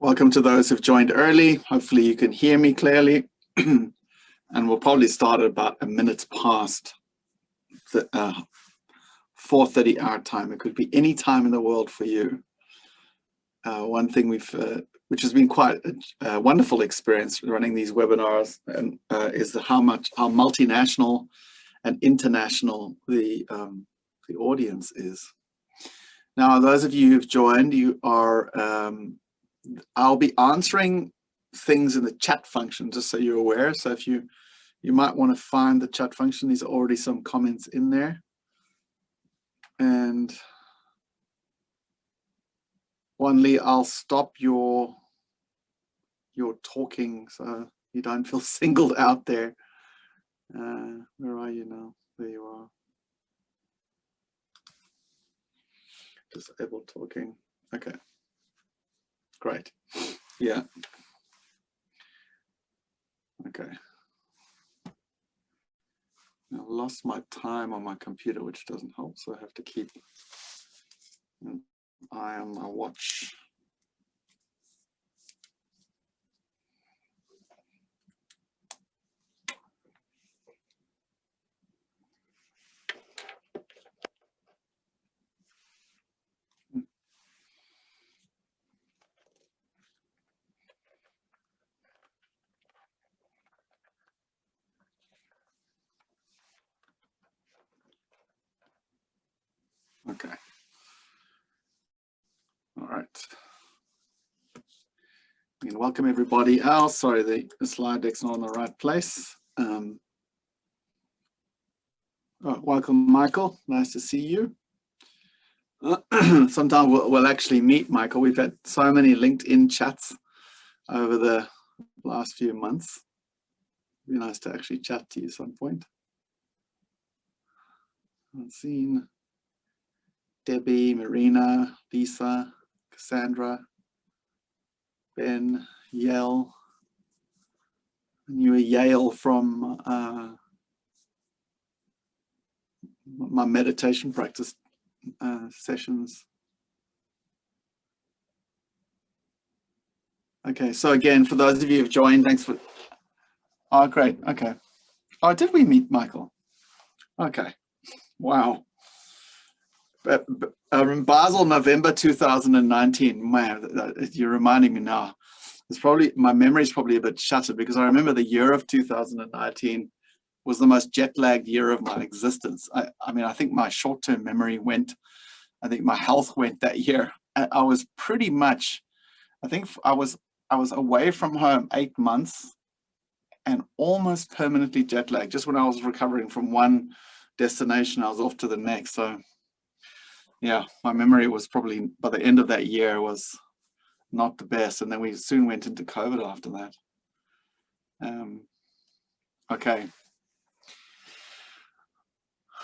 Welcome to those who've joined early. Hopefully you can hear me clearly. And we'll probably start at about a minute past the 4:30 our time. It could be any time in the world for you. One thing which has been quite a wonderful experience running these webinars, and is how multinational and international the audience is. Now, those of you who've joined, you are I'll be answering things in the chat function, just so you're aware. So if you might want to find the chat function, there's already some comments in there. And Wanli, I'll stop your talking so you don't feel singled out there. Where are you now? There you are. Disable talking. Okay. Great. Yeah. Okay. I lost my time on my computer, which doesn't help, so I have to keep an eye on my watch. Okay. All right. And welcome everybody else. Sorry, the slide deck's not in the right place. Welcome, Michael. Nice to see you. Sometime we'll actually meet, Michael. We've had so many LinkedIn chats over the last few months. It'd be nice to actually chat to you at some point. I've seen Debbie, Marina, Lisa, Cassandra, Ben, Yale. And you were Yale from my meditation practice sessions. Okay, so again, for those of you who've joined, thanks for... Oh, great, okay. Oh, did we meet Michael? Okay, wow. In Basel, November 2019, man, you're reminding me now. It's probably, my memory is probably a bit shattered because I remember the year of 2019 was the most jet-lagged year of my existence. I mean, I think my short-term memory went, I think my health went that year. I was pretty much, I think I was away from home 8 months and almost permanently jet-lagged. Just when I was recovering from one destination, I was off to the next. So yeah, my memory was probably, by the end of that year, was not the best. And then we soon went into COVID after that. Okay.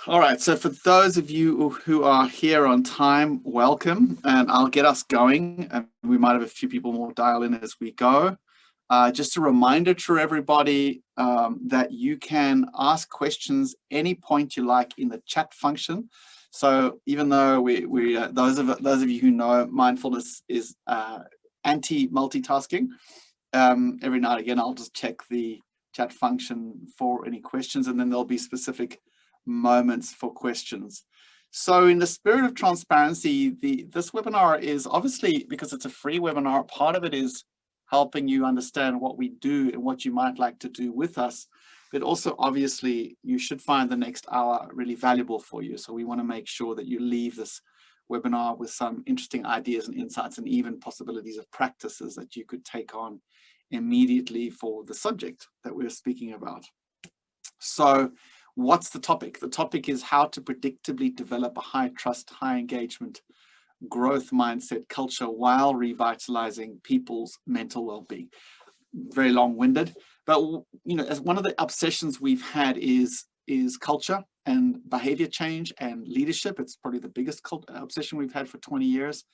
All right, so for those of you who are here on time, welcome, and I'll get us going. And we might have a few people more dial in as we go. Just a reminder to everybody that you can ask questions any point you like in the chat function. So even though those of you who know mindfulness is anti-multitasking, every now and again I'll just check the chat function for any questions, and then there'll be specific moments for questions. So in the spirit of transparency, this webinar is obviously, because it's a free webinar, part of it is helping you understand what we do and what you might like to do with us. But also, obviously, you should find the next hour really valuable for you. So we want to make sure that you leave this webinar with some interesting ideas and insights, and even possibilities of practices that you could take on immediately for the subject that we're speaking about. So what's the topic? The topic is how to predictably develop a high trust, high engagement, growth mindset culture while revitalizing people's mental well-being. Very long-winded, but you know, as one of the obsessions we've had is culture and behavior change and leadership. It's probably the biggest obsession we've had for 20 years.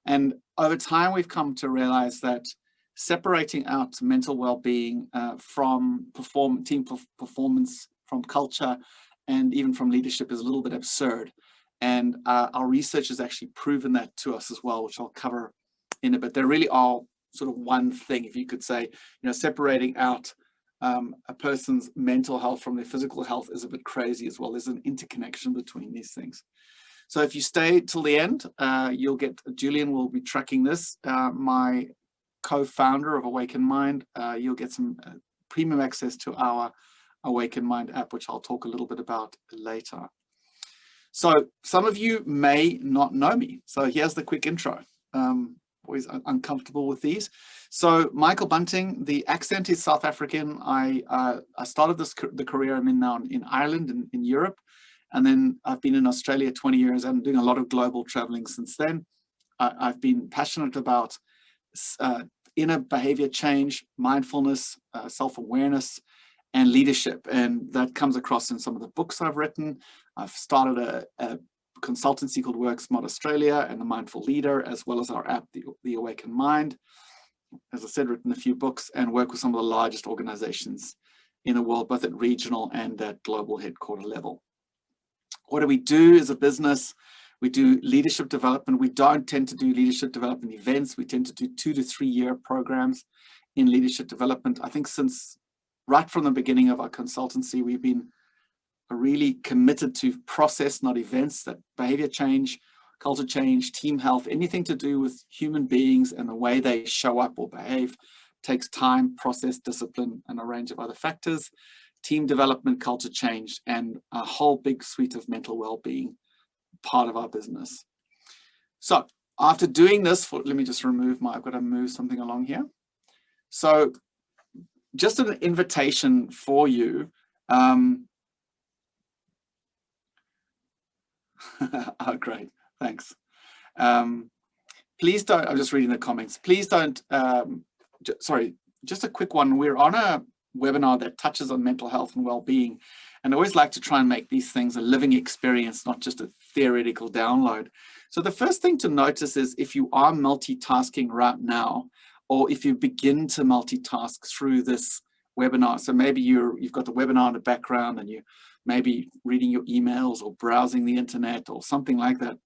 And over time, we've come to realize that separating out mental well-being from team performance, from culture, and even from leadership is a little bit absurd. And our research has actually proven that to us as well, which I'll cover in a bit. There really are sort of one thing. If you could say, separating out a person's mental health from their physical health is a bit crazy as well. There's an interconnection between these things. So if you stay till the end, you'll get, Julian will be tracking this, my co-founder of Awaken Mind. You'll get some premium access to our Awaken Mind app, which I'll talk a little bit about later. So some of you may not know me. So here's the quick intro. Always uncomfortable with these. So Michael Bunting, the accent is South African. I started the career I'm in now in Ireland and in Europe. And then I've been in Australia 20 years. I'm doing a lot of global traveling since then. I've been passionate about inner behavior change, mindfulness, self-awareness, and leadership. And that comes across in some of the books I've written. I've started a consultancy called Work Smart Australia and the Mindful Leader, as well as our app, the Awaken Mind. As I said, written a few books and work with some of the largest organizations in the world, both at regional and at global headquarter level. What do we do as a business? We do leadership development. We don't tend to do leadership development events. We tend to do 2 to 3 year programs in leadership development. I think since right from the beginning of our consultancy, we've been really committed to process, not events, that behavior change, culture change, team health, anything to do with human beings and the way they show up or behave takes time, process, discipline, and a range of other factors. Team development, culture change, and a whole big suite of mental well-being part of our business. So after doing this, let me just remove I've got to move something along here. So just an invitation for you. Oh, great. Thanks. Please don't, I'm just reading the comments. Please don't, sorry, just a quick one. We're on a webinar that touches on mental health and well-being. And I always like to try and make these things a living experience, not just a theoretical download. So the first thing to notice is if you are multitasking right now, or if you begin to multitask through this webinar. So maybe you've got the webinar in the background and you maybe reading your emails or browsing the internet or something like that.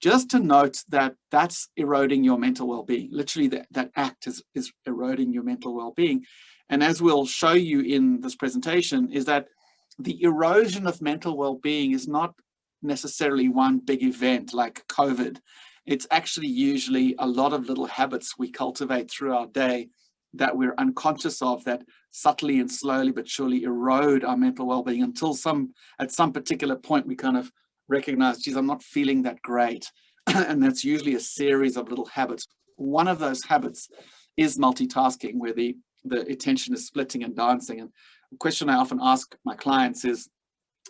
Just to note that that's eroding your mental well-being. Literally that act is eroding your mental well-being. And as we'll show you in this presentation, is that the erosion of mental well-being is not necessarily one big event like COVID. It's actually usually a lot of little habits we cultivate through our day that we're unconscious of, that subtly and slowly but surely erode our mental well-being until at some particular point we kind of recognize, geez, I'm not feeling that great. And that's usually a series of little habits. One of those habits is multitasking, where the attention is splitting and dancing. And the question I often ask my clients is,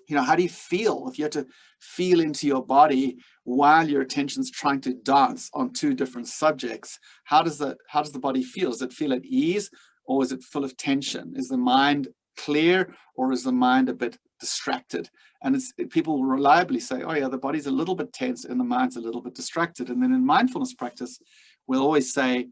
how do you feel if you have to feel into your body while your attention's trying to dance on 2 different subjects? How does the body feel? Does it feel at ease, or is it full of tension? Is the mind clear, or is the mind a bit distracted? And people reliably say, oh yeah, the body's a little bit tense and the mind's a little bit distracted. And then in mindfulness practice, we'll always say,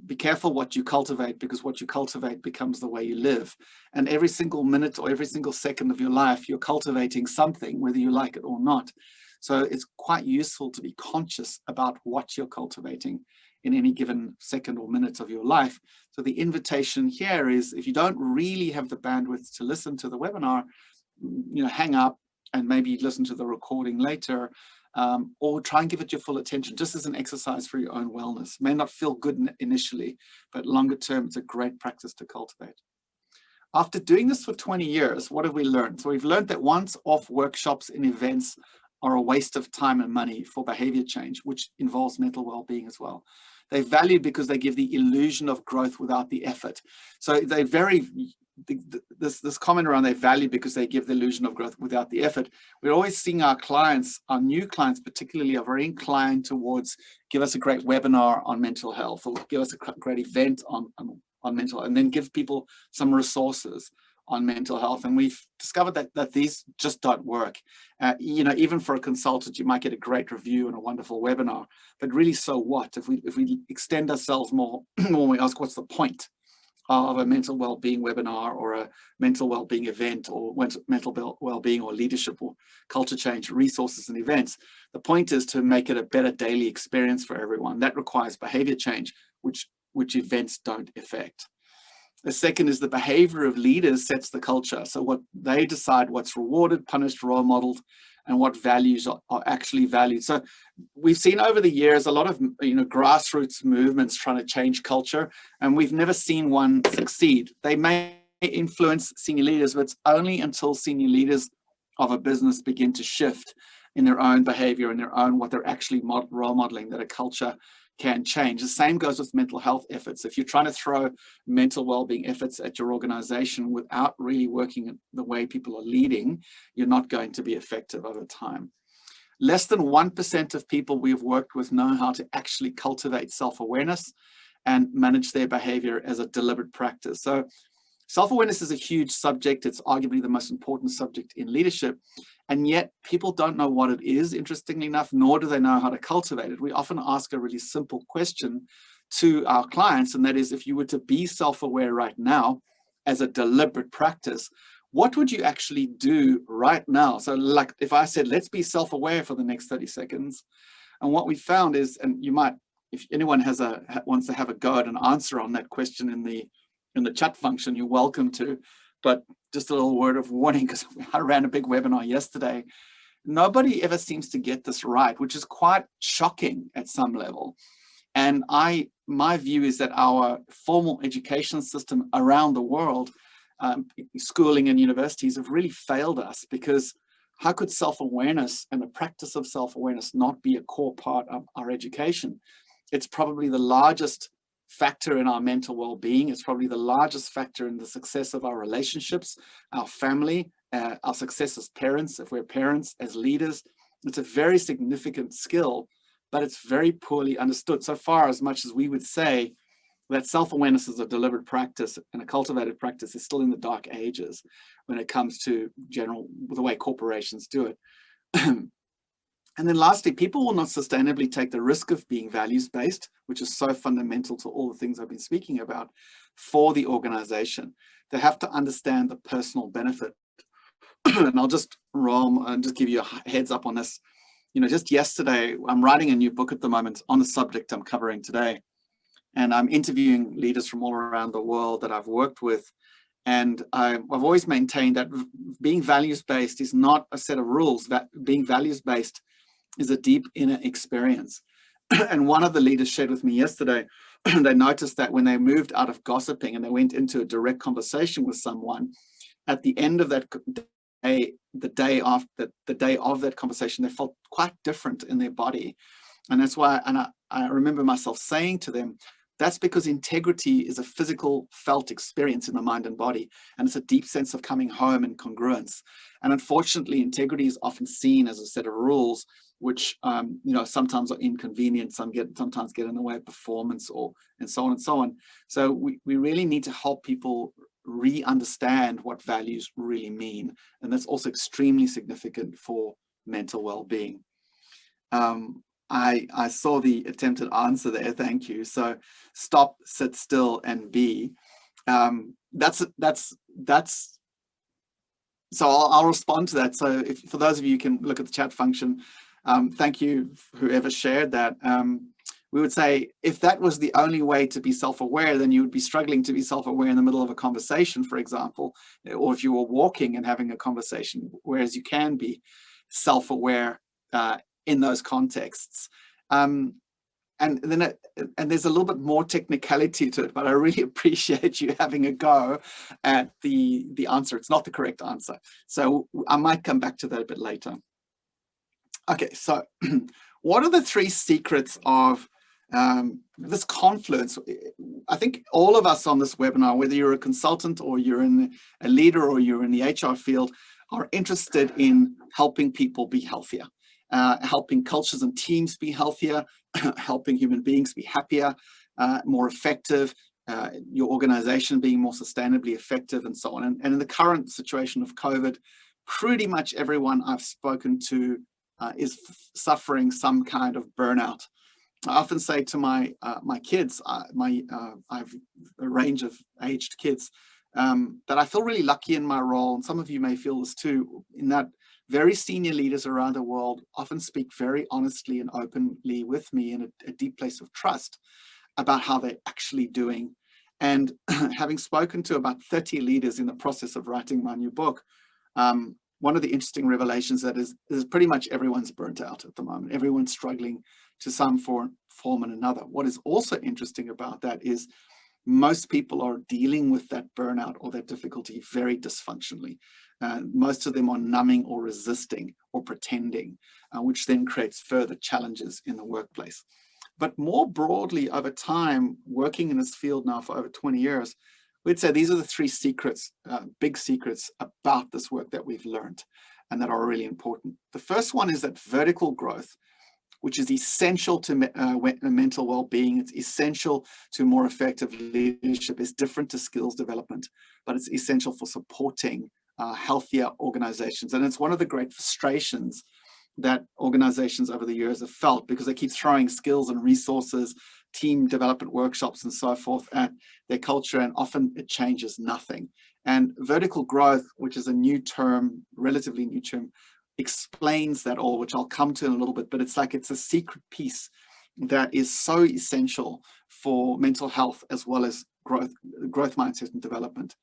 be careful what you cultivate, because what you cultivate becomes the way you live. And every single minute or every single second of your life, you're cultivating something, whether you like it or not. So it's quite useful to be conscious about what you're cultivating in any given second or minute of your life. So the invitation here is, if you don't really have the bandwidth to listen to the webinar, hang up and maybe listen to the recording later. Or try and give it your full attention, just as an exercise for your own wellness. It may not feel good initially, but longer term, it's a great practice to cultivate. After doing this for 20 years, what have we learned? So we've learned that once-off workshops and events are a waste of time and money for behavior change, which involves mental well-being as well. They're valued because they give the illusion of growth without the effort. So they this comment around they value because they give the illusion of growth without the effort. We're always seeing our clients, our new clients particularly, are very inclined towards give us a great webinar on mental health, or give us a great event on mental health, and then give people some resources on mental health. And we've discovered that these just don't work. Even for a consultant, you might get a great review and a wonderful webinar, but really, so what? If we extend ourselves more, when we ask what's the point of a mental well-being webinar or a mental well-being event, or mental well-being or leadership or culture change resources and events, the point is to make it a better daily experience for everyone. That requires behavior change, which events don't affect. The second is the behavior of leaders sets the culture. So what they decide what's rewarded, punished, role modeled, and what values are actually valued. So we've seen over the years a lot of grassroots movements trying to change culture, and we've never seen one succeed. They may influence senior leaders, but it's only until senior leaders of a business begin to shift in their own behavior and their own what they're actually role modeling that a culture can change. The same goes with mental health efforts. If you're trying to throw mental well-being efforts at your organization without really working the way people are leading, you're not going to be effective over time. Less than 1% of people we've worked with know how to actually cultivate self-awareness and manage their behavior as a deliberate practice. So self-awareness is a huge subject. It's arguably the most important subject in leadership. And yet people don't know what it is, interestingly enough, nor do they know how to cultivate it. We often ask a really simple question to our clients, and that is, if you were to be self-aware right now as a deliberate practice, what would you actually do right now? So like if I said, let's be self-aware for the next 30 seconds. And what we found is, and you might, if anyone wants to have a go at an answer on that question in the chat function, you're welcome to. But just a little word of warning, because I ran a big webinar yesterday. Nobody ever seems to get this right, which is quite shocking at some level. And my view is that our formal education system around the world, schooling and universities, have really failed us, because how could self-awareness and the practice of self-awareness not be a core part of our education? It's probably the largest factor in our mental well-being. It's probably the largest factor in the success of our relationships, our family, our success as parents, if we're parents, as leaders. It's a very significant skill, but it's very poorly understood. So far, as much as we would say that self-awareness is a deliberate practice and a cultivated practice, is still in the dark ages when it comes to the way corporations do it. And then lastly, people will not sustainably take the risk of being values-based, which is so fundamental to all the things I've been speaking about, for the organization. They have to understand the personal benefit. And I'll just give you a heads up on this. Just yesterday, I'm writing a new book at the moment on the subject I'm covering today. And I'm interviewing leaders from all around the world that I've worked with. And I've always maintained that being values-based is not a set of rules. That being values-based is a deep inner experience. And one of the leaders shared with me yesterday, they noticed that when they moved out of gossiping and they went into a direct conversation with someone, at the end of that day, the day of that conversation, they felt quite different in their body. And that's why, and I remember myself saying to them, that's because integrity is a physical felt experience in the mind and body. And it's a deep sense of coming home and congruence. And unfortunately, integrity is often seen as a set of rules, which sometimes are inconvenient, sometimes get in the way of performance, and so on and so on. So we really need to help people re-understand what values really mean. And that's also extremely significant for mental well-being. I saw the attempted answer there, thank you. So stop, sit still, and be. So I'll respond to that. So for those of you who can look at the chat function, thank you, whoever shared that. We would say, if that was the only way to be self-aware, then you would be struggling to be self-aware in the middle of a conversation, for example, or if you were walking and having a conversation, whereas you can be self-aware in those contexts. And there's a little bit more technicality to it, but I really appreciate you having a go at the answer. It's not the correct answer. So I might come back to that a bit later. Okay, so what are the 3 secrets of this confluence? I think all of us on this webinar, whether you're a consultant or you're a leader or you're in the HR field, are interested in helping people be healthier, helping cultures and teams be healthier, helping human beings be happier, more effective, your organization being more sustainably effective, and so on. And in the current situation of COVID, pretty much everyone I've spoken to is suffering some kind of burnout. I often say to my kids, I have a range of aged kids, that I feel really lucky in my role, and some of you may feel this too, in that very senior leaders around the world often speak very honestly and openly with me in a deep place of trust. about how they're actually doing. And having spoken to about 30 leaders in the process of writing my new book, one of the interesting revelations that is pretty much everyone's burnt out at the moment. Everyone's struggling to some form and another. What is also interesting about that is most people are dealing with that burnout or that difficulty very dysfunctionally. Most of them are numbing or resisting or pretending, which then creates further challenges in the workplace. But more broadly, over time, working in this field now for over 20 years, we'd say these are the three secrets, big secrets about this work that we've learned and that are really important. The first one is that vertical growth, which is essential to mental well-being, it's essential to more effective leadership, is different to skills development, but it's essential for supporting healthier organizations. And it's one of the great frustrations that organizations over the years have felt, because they keep throwing skills and resources, team development workshops and so forth at their culture, and often it changes nothing. And vertical growth, which is a new term, relatively new term, explains that all, which I'll come to in a little bit, but it's like it's a secret piece that is so essential for mental health as well as growth mindset and development.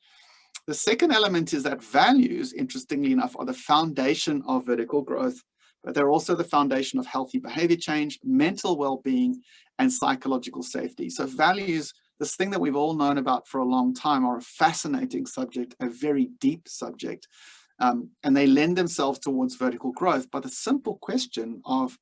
The second element is that values, interestingly enough, are the foundation of vertical growth, but they're also the foundation of healthy behavior change, mental well-being, and psychological safety. So values, this thing that we've all known about for a long time, are a fascinating subject, a very deep subject, and they lend themselves towards vertical growth. But the simple question of,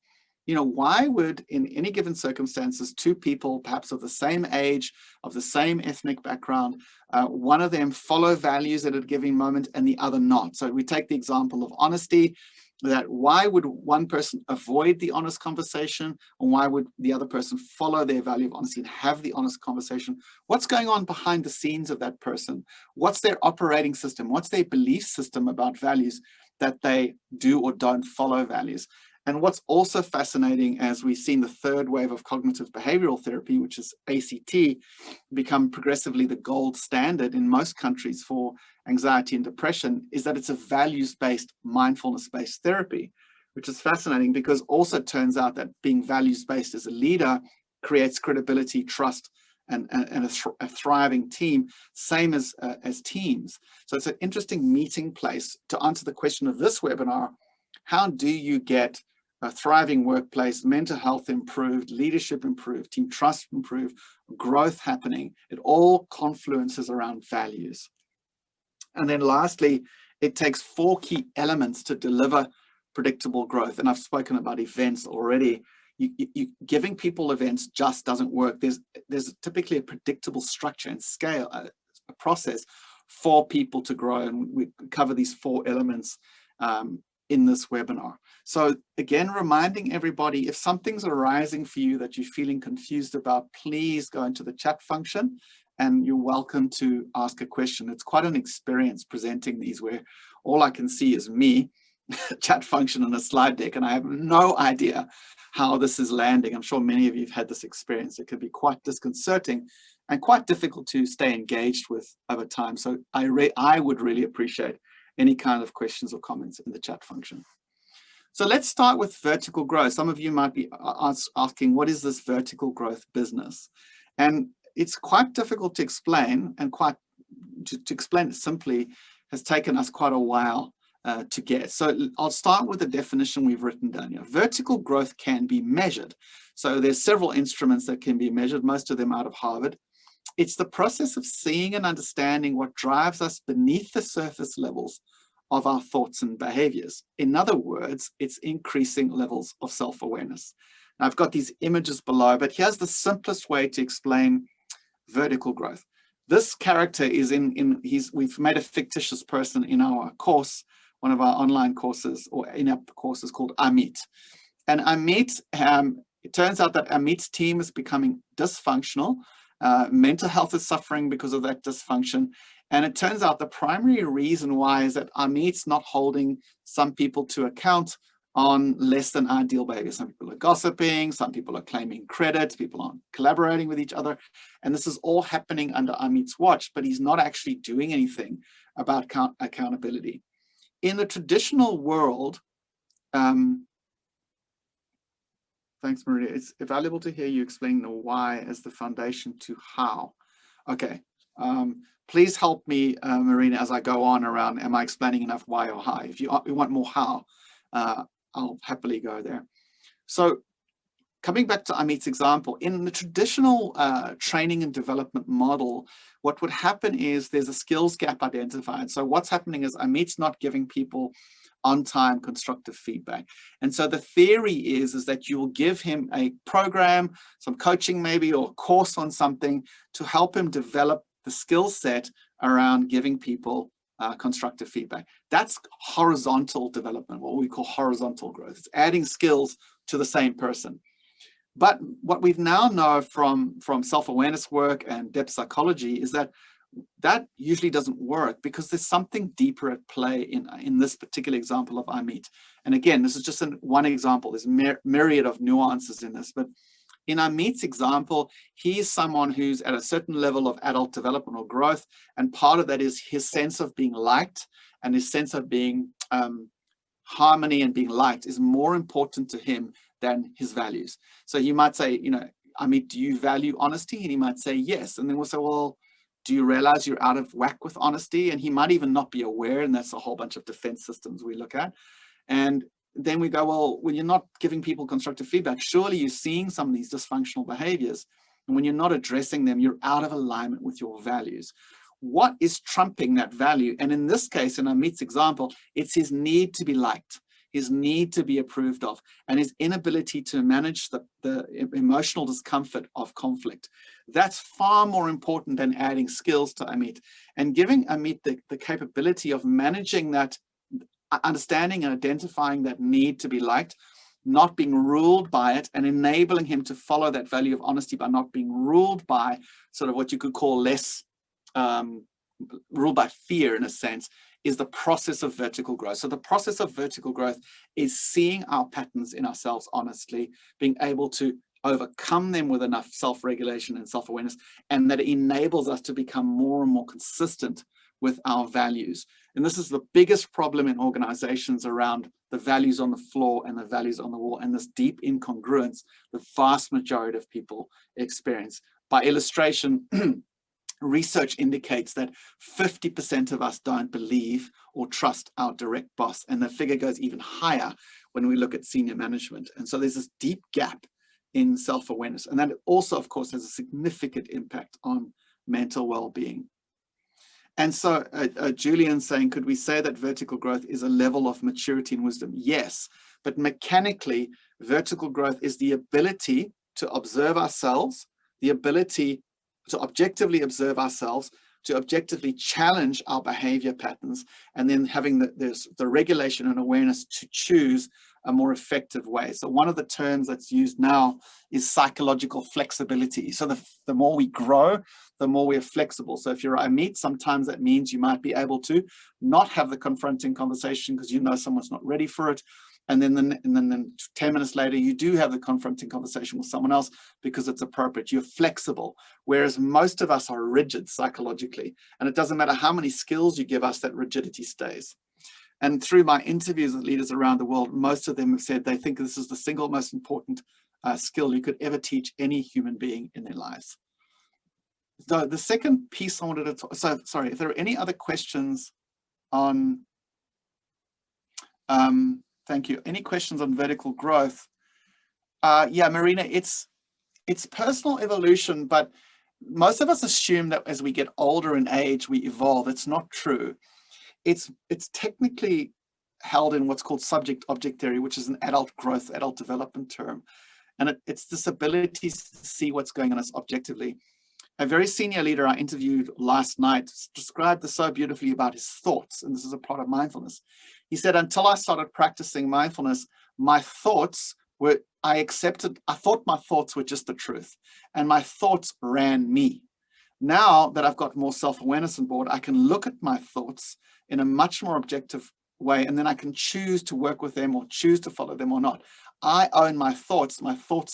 why would, in any given circumstances, two people, perhaps of the same age, of the same ethnic background, one of them follow values at a given moment and the other not? So we take the example of honesty, that why would one person avoid the honest conversation, and why would the other person follow their value of honesty and have the honest conversation? What's going on behind the scenes of that person? What's their operating system? What's their belief system about values that they do or don't follow values? And what's also fascinating, as we've seen the third wave of cognitive behavioral therapy, which is ACT, become progressively the gold standard in most countries for anxiety and depression, is that it's a values-based, mindfulness-based therapy, which is fascinating because also turns out that being values-based as a leader creates credibility, trust, and a thriving team, same as teams. So it's an interesting meeting place to answer the question of this webinar: how do you get a thriving workplace, mental health improved, leadership improved, team trust improved, growth happening? It all confluences around values. And then lastly, it takes 4 key elements to deliver predictable growth. And I've spoken about events already. Giving people events just doesn't work. There's typically a predictable structure and scale, a process for people to grow. And we cover these 4 elements in this webinar. So again, reminding everybody, if something's arising for you that you're feeling confused about, please go into the chat function and you're welcome to ask a question. It's quite an experience presenting these, where all I can see is me, chat function, and a slide deck, and I have no idea how this is landing. I'm sure many of you have had this experience. It can be quite disconcerting and quite difficult to stay engaged with over time. So I would really appreciate any kind of questions or comments in the chat function. So let's start with vertical growth. Some of you might be asking, what is this vertical growth business? And it's quite difficult to explain, and to explain it simply has taken us quite a while to get. So I'll start with the definition we've written down here. Vertical growth can be measured. So there's several instruments that can be measured, most of them out of Harvard. It's the process of seeing and understanding what drives us beneath the surface levels of our thoughts and behaviors. In other words, it's increasing levels of self-awareness. Now, I've got these images below, but here's the simplest way to explain vertical growth. This character is we've made a fictitious person in our course, one of our online courses, or in-app courses, called Amit. And Amit, it turns out that Amit's team is becoming dysfunctional. Mental health is suffering because of that dysfunction. And it turns out the primary reason why is that Amit's not holding some people to account on less than ideal behavior. Some people are gossiping, some people are claiming credit, people aren't collaborating with each other. And this is all happening under Amit's watch, but he's not actually doing anything about accountability. In the traditional world, Thanks, Maria. It's valuable to hear you explain the why as the foundation to how. Okay. Please help me, Marina, as I go on around, am I explaining enough why or how? If you want more how, I'll happily go there. So coming back to Amit's example, in the traditional training and development model, what would happen is there's a skills gap identified. So what's happening is Amit's not giving people on-time constructive feedback. And so the theory is that you'll give him a program, some coaching maybe, or a course on something to help him develop the skill set around giving people constructive feedback. That's horizontal development, what we call horizontal growth. It's adding skills to the same person. But what we've now know from self-awareness work and depth psychology is that usually doesn't work, because there's something deeper at play in this particular example of Amit. And again, this is just one example. There's myriad of nuances in this, but in Amit's example, he's someone who's at a certain level of adult development or growth, and part of that is his sense of being liked, and his sense of being harmony and being liked is more important to him than his values. So you might say, you know, Amit, do you value honesty? And he might say yes. And then we'll say, well, do you realize you're out of whack with honesty? And he might even not be aware, and that's a whole bunch of defense systems we look at. And then we go, well, when you're not giving people constructive feedback, surely you're seeing some of these dysfunctional behaviors. And when you're not addressing them, you're out of alignment with your values. What is trumping that value? And in this case, in Amit's example, it's his need to be liked, his need to be approved of, and his inability to manage the emotional discomfort of conflict. That's far more important than adding skills to Amit. And giving Amit the capability of managing that, understanding and identifying that need to be liked, not being ruled by it, and enabling him to follow that value of honesty by not being ruled by sort of what you could call less, ruled by fear in a sense, is the process of vertical growth. So the process of vertical growth is seeing our patterns in ourselves honestly, being able to overcome them with enough self-regulation and self-awareness, and that enables us to become more and more consistent with our values. And this is the biggest problem in organizations around the values on the floor and the values on the wall, and this deep incongruence the vast majority of people experience. By illustration, research indicates that 50% of us don't believe or trust our direct boss, and the figure goes even higher when we look at senior management. And so there's this deep gap in self-awareness, and that also, of course, has a significant impact on mental well-being. And so Julian's saying, could we say that vertical growth is a level of maturity and wisdom? Yes, but mechanically, vertical growth is the ability to observe ourselves, the ability to objectively observe ourselves, to objectively challenge our behavior patterns, and then having the regulation and awareness to choose a more effective way. So one of the terms that's used now is psychological flexibility. So the more we grow, the more we're flexible. So if you're Amit, sometimes that means you might be able to not have the confronting conversation because you know someone's not ready for it. And then 10 minutes later, you do have the confronting conversation with someone else because it's appropriate. You're flexible, whereas most of us are rigid psychologically. And it doesn't matter how many skills you give us, that rigidity stays. And through my interviews with leaders around the world, most of them have said they think this is the single most important skill you could ever teach any human being in their lives. So the second piece I wanted to talk, so sorry, if there are any other questions on, thank you, any questions on vertical growth? Yeah, Marina, it's personal evolution, but most of us assume that as we get older in age, we evolve. It's not true. It's technically held in what's called subject-object theory, which is an adult growth, adult development term. And it's this ability to see what's going on as objectively. A very senior leader I interviewed last night described this so beautifully about his thoughts, and this is a part of mindfulness. He said, until I started practicing mindfulness, my thoughts were, I thought my thoughts were just the truth, and my thoughts ran me. Now that I've got more self-awareness on board, I can look at my thoughts in a much more objective way, and then I can choose to work with them or choose to follow them or not. I own my thoughts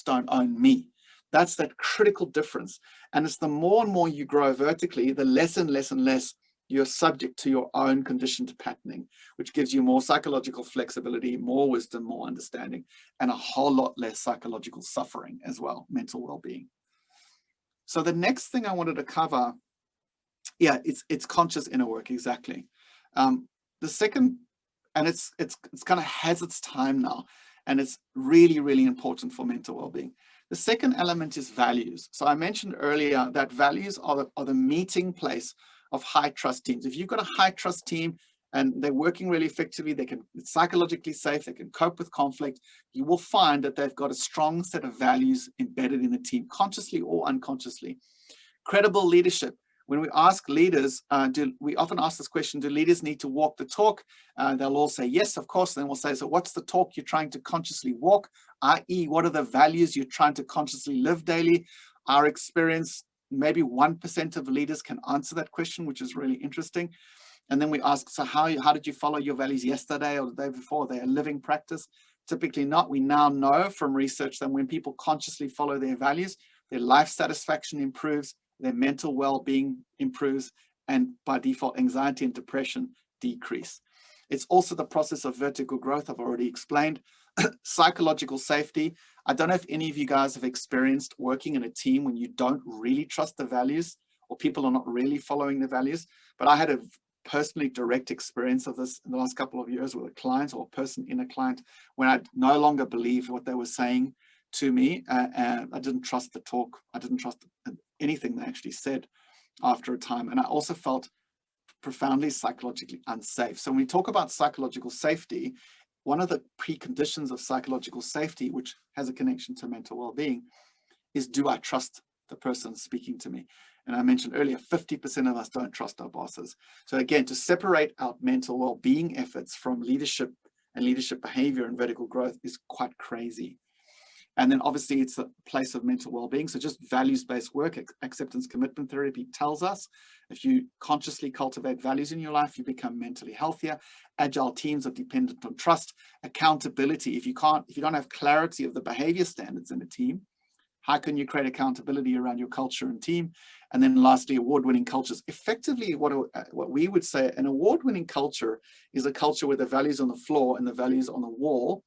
don't own me. That's that critical difference. And it's the more and more you grow vertically, the less and less and less you're subject to your own conditioned patterning, which gives you more psychological flexibility, more wisdom, more understanding, and a whole lot less psychological suffering as well, mental well-being. So the next thing I wanted to cover, yeah, it's conscious inner work, exactly. The second, and it's kind of has its time now, and it's really, really important for mental well-being. The second element is values. So I mentioned earlier that values are the meeting place of high trust teams. If you've got a high trust team and they're working really effectively, it's psychologically safe, they can cope with conflict, you will find that they've got a strong set of values embedded in the team, consciously or unconsciously. Credible leadership. When we ask leaders, we often ask this question, do leaders need to walk the talk? They'll all say, yes, of course. Then we'll say, so what's the talk you're trying to consciously walk? i.e., what are the values you're trying to consciously live daily? Our experience, maybe 1% of leaders can answer that question, which is really interesting. And then we ask, so how did you follow your values yesterday or the day before? They're a living practice. Typically not. We now know from research that when people consciously follow their values, their life satisfaction improves, their mental well-being improves, and by default, anxiety and depression decrease. It's also the process of vertical growth I've already explained. Psychological safety. I don't know if any of you guys have experienced working in a team when you don't really trust the values or people are not really following the values, but I had a personally direct experience of this in the last couple of years with a client or a person in a client when I no longer believed what they were saying to me, and I didn't trust the talk. I didn't trust anything they actually said after a time. And I also felt profoundly psychologically unsafe. So when we talk about psychological safety, one of the preconditions of psychological safety, which has a connection to mental well-being, is do I trust the person speaking to me? And I mentioned earlier, 50% of us don't trust our bosses. So again, to separate out mental well-being efforts from leadership and leadership behavior and vertical growth is quite crazy. And then obviously it's a place of mental well-being. So just values-based work, acceptance commitment therapy tells us if you consciously cultivate values in your life, you become mentally healthier. Agile teams are dependent on trust. Accountability, if you don't have clarity of the behavior standards in a team, how can you create accountability around your culture and team? And then lastly, award-winning cultures. Effectively, what we would say, an award-winning culture is a culture where the values on the floor and the values on the wall,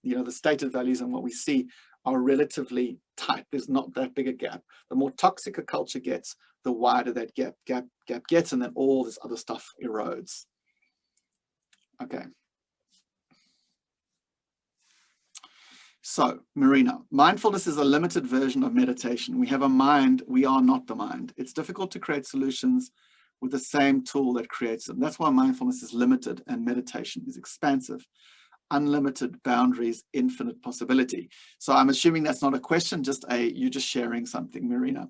the stated values and what we see are relatively tight. There's not that big a gap. The more toxic a culture gets, the wider that gap gets, and then all this other stuff erodes. Okay. So, Marina, mindfulness is a limited version of meditation. We have a mind, we are not the mind. It's difficult to create solutions with the same tool that creates them. That's why mindfulness is limited and meditation is expansive. Unlimited boundaries, infinite possibility. So I'm assuming that's not a question, you're just sharing something, Marina.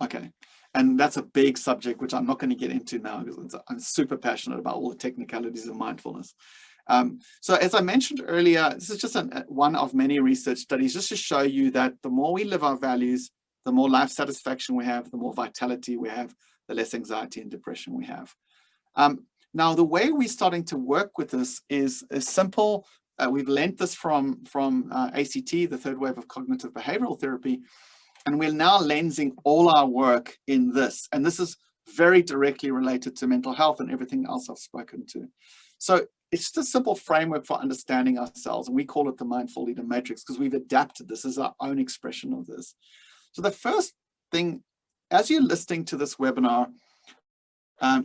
Okay, and that's a big subject, which I'm not going to get into now because I'm super passionate about all the technicalities of mindfulness. So as I mentioned earlier, this is just one of many research studies just to show you that the more we live our values, the more life satisfaction we have, the more vitality we have, the less anxiety and depression we have. Now, the way we're starting to work with this is simple. We've lent this from ACT, the third wave of cognitive behavioral therapy, and we're now lensing all our work in this. And this is very directly related to mental health and everything else I've spoken to. So it's just a simple framework for understanding ourselves, and we call it the Mindful Leader Matrix because we've adapted this as our own expression of this. So the first thing, as you're listening to this webinar,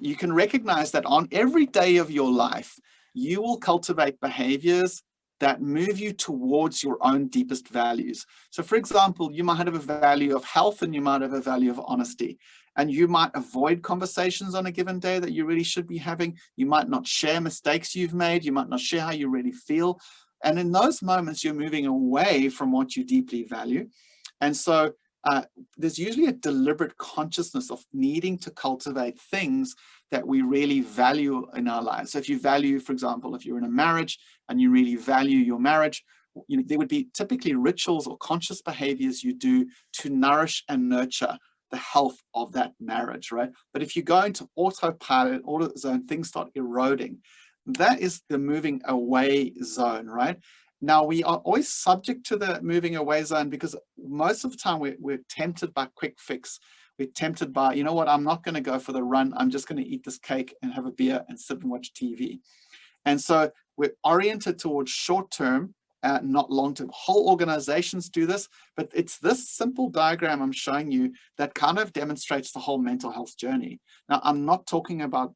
you can recognize that on every day of your life, you will cultivate behaviors that move you towards your own deepest values. So for example, you might have a value of health and you might have a value of honesty. And you might avoid conversations on a given day that you really should be having. You might not share mistakes you've made. You might not share how you really feel. And in those moments, you're moving away from what you deeply value. And so there's usually a deliberate consciousness of needing to cultivate things that we really value in our lives. So if you value, for example, if you're in a marriage and you really value your marriage, there would be typically rituals or conscious behaviors you do to nourish and nurture the health of that marriage, right? But if you go into autopilot, auto zone, things start eroding. That is the moving away zone, right? Now, we are always subject to the moving away zone because most of the time we're tempted by quick fix. We're tempted by, you know what, I'm not going to go for the run. I'm just going to eat this cake and have a beer and sit and watch TV. And so we're oriented towards short-term, not long-term. Whole organizations do this, but it's this simple diagram I'm showing you that kind of demonstrates the whole mental health journey. Now, I'm not talking about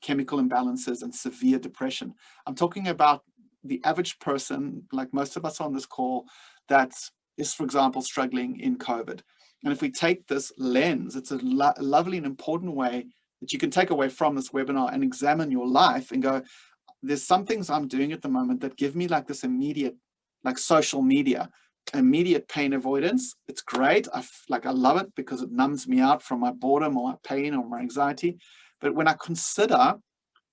chemical imbalances and severe depression. I'm talking about the average person, like most of us on this call, that is, for example, struggling in COVID. And if we take this lens, it's a lovely and important way that you can take away from this webinar and examine your life and go, there's some things I'm doing at the moment that give me like this immediate, like social media, immediate pain avoidance. It's great. I love it because it numbs me out from my boredom or my pain or my anxiety. But when I consider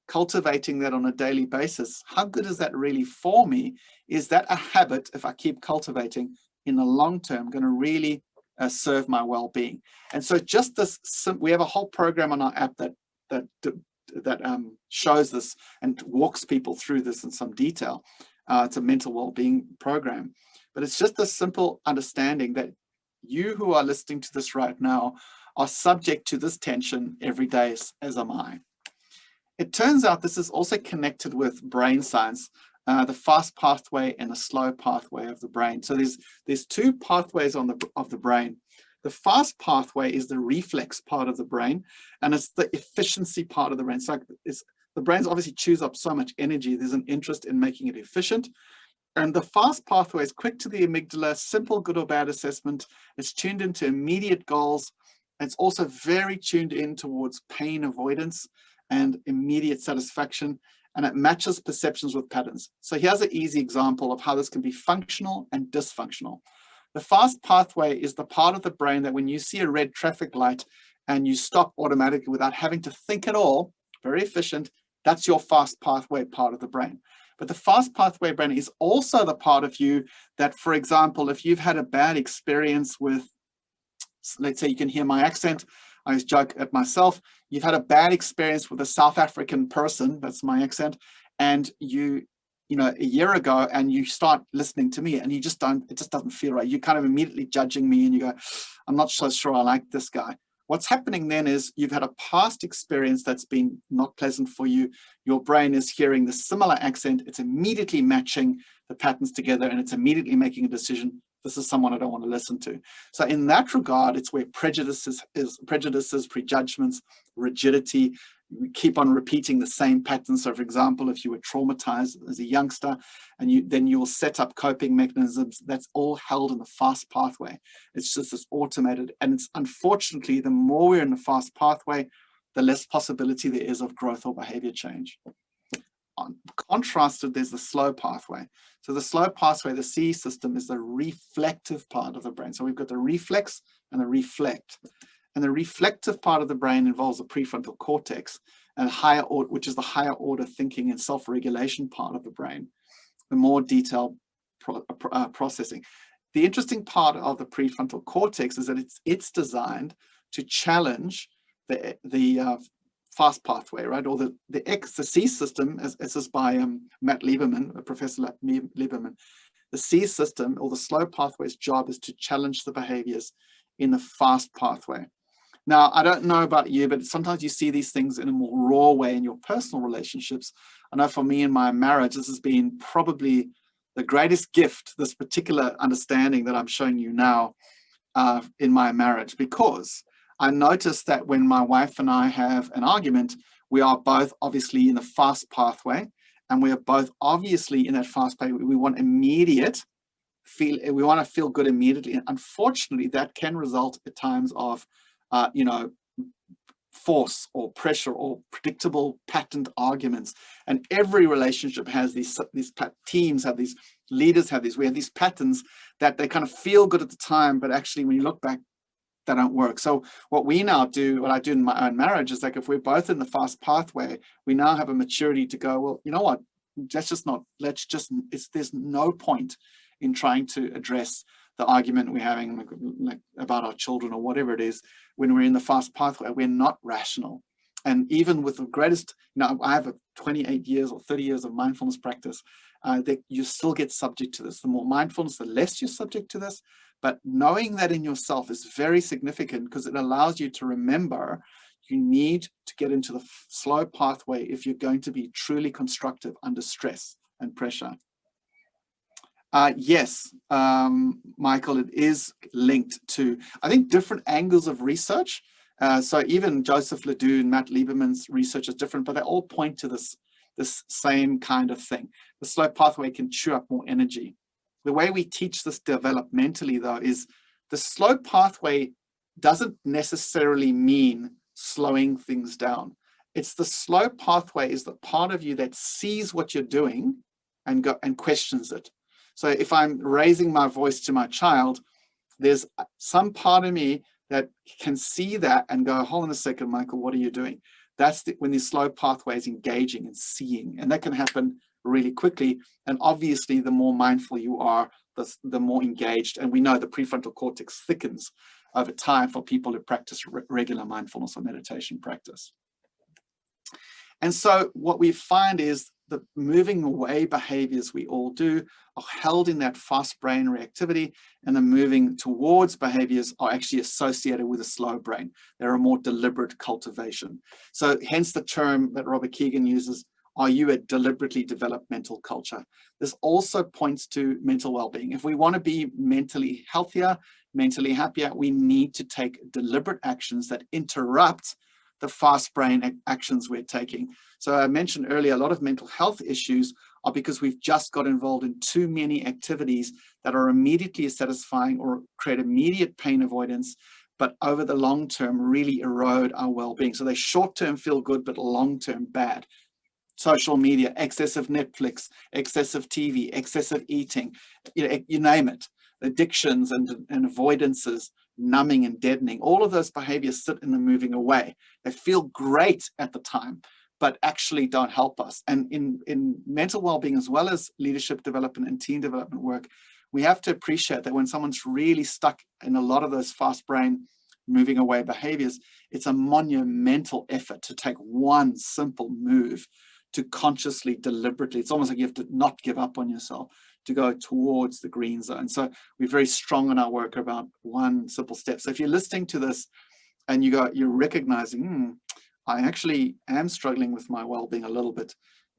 cultivating that on a daily basis, how good is that really for me? Is that a habit, if I keep cultivating in the long term, going to really serve my well-being? And so just this, we have a whole program on our app that shows this and walks people through this in some detail. It's a mental well-being program, but it's just a simple understanding that you who are listening to this right now are subject to this tension every day, as am I. It turns out this is also connected with brain science, the fast pathway and the slow pathway of the brain. So there's two pathways of the brain. The fast pathway is the reflex part of the brain, and it's the efficiency part of the brain. So the brain's obviously chews up so much energy. There's an interest in making it efficient. And the fast pathway is quick to the amygdala, simple good or bad assessment. It's tuned into immediate goals. It's also very tuned in towards pain avoidance and immediate satisfaction, and it matches perceptions with patterns. So here's an easy example of how this can be functional and dysfunctional. The fast pathway is the part of the brain that when you see a red traffic light and you stop automatically without having to think at all, very efficient, that's your fast pathway part of the brain. But the fast pathway brain is also the part of you that, for example, if you've had a bad experience with, let's say you can hear my accent, I always joke at myself, you've had a bad experience with a South African person, that's my accent, and you know, a year ago, and you start listening to me and you just don't, it just doesn't feel right. You're kind of immediately judging me and you go, I'm not so sure I like this guy. What's happening then is you've had a past experience that's been not pleasant for you. Your brain is hearing the similar accent. It's immediately matching the patterns together and it's immediately making a decision. This is someone I don't want to listen to. So in that regard, it's where prejudices, prejudgments, rigidity, we keep on repeating the same patterns. So for example, if you were traumatized as a youngster and then you'll set up coping mechanisms, that's all held in the fast pathway. It's just this automated, and it's unfortunately, the more we're in the fast pathway, the less possibility there is of growth or behavior change. Contrasted, there's the slow pathway. So the slow pathway, the C system, is the reflective part of the brain. So we've got the reflex and the reflect. And the reflective part of the brain involves the prefrontal cortex, and higher order, which is the higher order thinking and self-regulation part of the brain, the more detailed processing. The interesting part of the prefrontal cortex is that it's designed to challenge the fast pathway, right? Or the C system, as is by Matt Lieberman, Professor Lieberman. The C system, or the slow pathway's job, is to challenge the behaviors in the fast pathway. Now, I don't know about you, but sometimes you see these things in a more raw way in your personal relationships. I know for me in my marriage, this has been probably the greatest gift, this particular understanding that I'm showing you now in my marriage, because I noticed that when my wife and I have an argument, we are both obviously in the fast pathway, and we are both obviously in that fast pathway. We want immediate we want to feel good immediately. And unfortunately, that can result at times of force or pressure or predictable patterned arguments. And every relationship has these teams have these, leaders have these, we have these patterns that they kind of feel good at the time, but actually when you look back, they don't work. So what we now do, what I do in my own marriage, is like, if we're both in the fast pathway, we now have a maturity to go, well, you know what, there's no point in trying to address the argument we're having like about our children or whatever it is. When we're in the fast pathway, we're not rational. And even with the greatest, I have 28 years or 30 years of mindfulness practice. that you still get subject to this. The more mindfulness, the less you're subject to this. But knowing that in yourself is very significant, because it allows you to remember you need to get into the slow pathway if you're going to be truly constructive under stress and pressure. Yes, Michael, it is linked to, I think, different angles of research. So even Joseph Ledoux and Matt Lieberman's research is different, but they all point to this same kind of thing. The slow pathway can chew up more energy. The way we teach this developmentally, though, is the slow pathway doesn't necessarily mean slowing things down. It's the slow pathway is the part of you that sees what you're doing and questions it. So if I'm raising my voice to my child, there's some part of me that can see that and go, hold on a second, Michael, what are you doing? That's when the slow pathway is engaging and seeing, and that can happen really quickly. And obviously, the more mindful you are, the more engaged. And we know the prefrontal cortex thickens over time for people who practice regular mindfulness or meditation practice. And so what we find is the moving away behaviors we all do are held in that fast brain reactivity, and the moving towards behaviors are actually associated with a slow brain. They're a more deliberate cultivation. So hence the term that Robert Keegan uses, are you a deliberately developed mental culture? This also points to mental well-being. If we want to be mentally healthier, mentally happier, we need to take deliberate actions that interrupt the fast brain actions we're taking. So I mentioned earlier, a lot of mental health issues are because we've just got involved in too many activities that are immediately satisfying or create immediate pain avoidance, but over the long term really erode our well-being. So they short-term feel good, but long-term bad. Social media, excessive Netflix, excessive TV, excessive eating, you name it. Addictions and avoidances, numbing and deadening, all of those behaviors sit in the moving away. They feel great at the time, but actually don't help us. And in mental well-being, as well as leadership development and team development work, we have to appreciate that when someone's really stuck in a lot of those fast brain moving away behaviors, it's a monumental effort to take one simple move to consciously, deliberately, it's almost like you have to not give up on yourself, to go towards the green zone. So we're very strong in our work about one simple step. So if you're listening to this and you're recognizing, I actually am struggling with my well-being a little bit,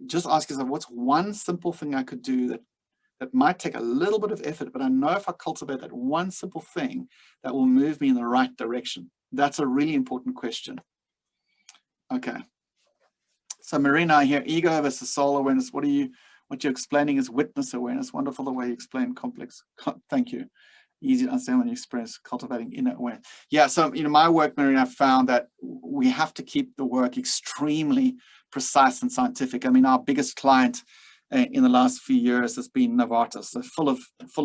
just ask yourself, what's one simple thing I could do that might take a little bit of effort, but I know if I cultivate that one simple thing, that will move me in the right direction. That's a really important question. Okay. So Marina, I hear ego versus soul awareness. What you're explaining is witness awareness. Wonderful the way you explain complex. Thank you. Easy to understand when you express cultivating inner awareness. Yeah, so my work, Marina, I've found that we have to keep the work extremely precise and scientific. I mean, our biggest client in the last few years has been Novartis, so full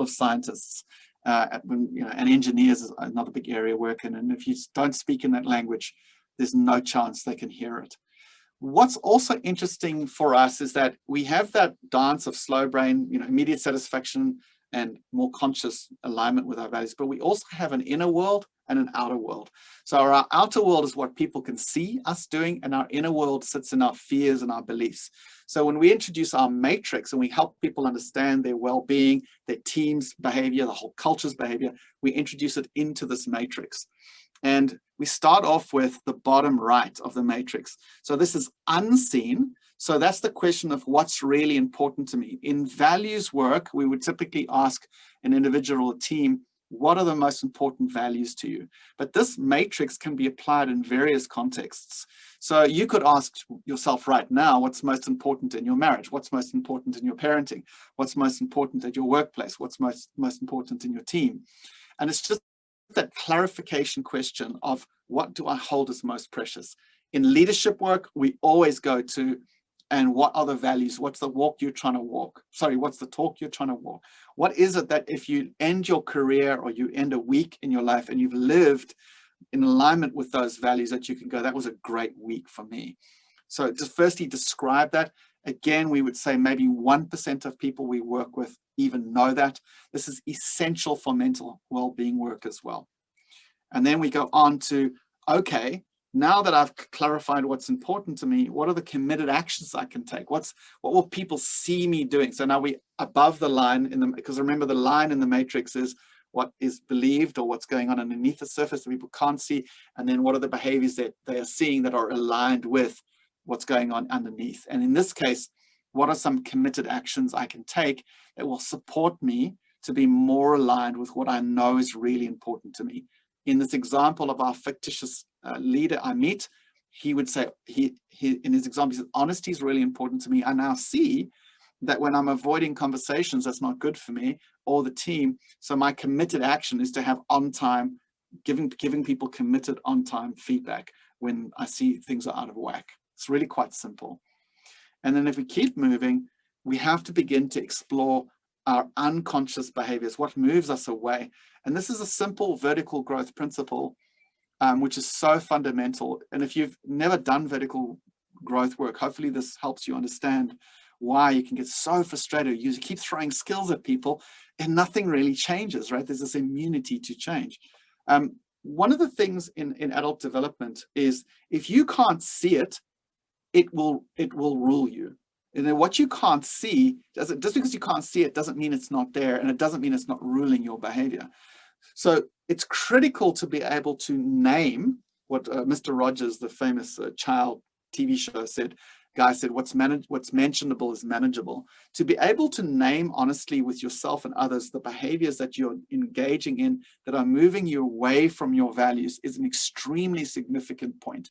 of scientists. And engineers is another big area work in. And if you don't speak in that language, there's no chance they can hear it. What's also interesting for us is that we have that dance of slow brain, immediate satisfaction and more conscious alignment with our values, but we also have an inner world and an outer world. So our outer world is what people can see us doing, and our inner world sits in our fears and our beliefs. So when we introduce our matrix and we help people understand their well-being, their team's behavior, the whole culture's behavior, we introduce it into this matrix. And we start off with the bottom right of the matrix. So this is unseen. So that's the question of what's really important to me. In values work, we would typically ask an individual or team, what are the most important values to you? But this matrix can be applied in various contexts. So you could ask yourself right now, what's most important in your marriage? What's most important in your parenting? What's most important at your workplace? What's most important in your team? And it's just that clarification question of what do I hold as most precious? In leadership work, we always go to, and what are the values? What's the walk you're trying to walk? Sorry, what's the talk you're trying to walk? What is it that if you end your career or you end a week in your life and you've lived in alignment with those values, that you can go, that was a great week for me. So just firstly describe that. Again, we would say maybe 1% of people we work with even know that. This is essential for mental well-being work as well. And then we go on to, okay, Now that I've clarified what's important to me, what are the committed actions I can take? What will people see me doing? So now we above the line because remember the line in the matrix is what is believed or what's going on underneath the surface that people can't see. And then what are the behaviors that they are seeing that are aligned with what's going on underneath? And in this case, what are some committed actions I can take that will support me to be more aligned with what I know is really important to me? In this example of our fictitious leader I meet, he would say, in his example, he said, honesty is really important to me. I now see that when I'm avoiding conversations, that's not good for me or the team. So my committed action is to have on-time, giving people committed on-time feedback when I see things are out of whack. It's really quite simple. And then if we keep moving, we have to begin to explore our unconscious behaviors, what moves us away. And this is a simple vertical growth principle, which is so fundamental. And if you've never done vertical growth work, hopefully this helps you understand why you can get so frustrated. You keep throwing skills at people and nothing really changes, right? There's this immunity to change. One of the things in adult development is if you can't see it, it will rule you. And then what you can't see, just because you can't see it doesn't mean it's not there, and it doesn't mean it's not ruling your behavior. So it's critical to be able to name what Mr. Rogers, the famous child TV show guy said, what's mentionable is manageable. To be able to name honestly with yourself and others the behaviors that you're engaging in that are moving you away from your values is an extremely significant point.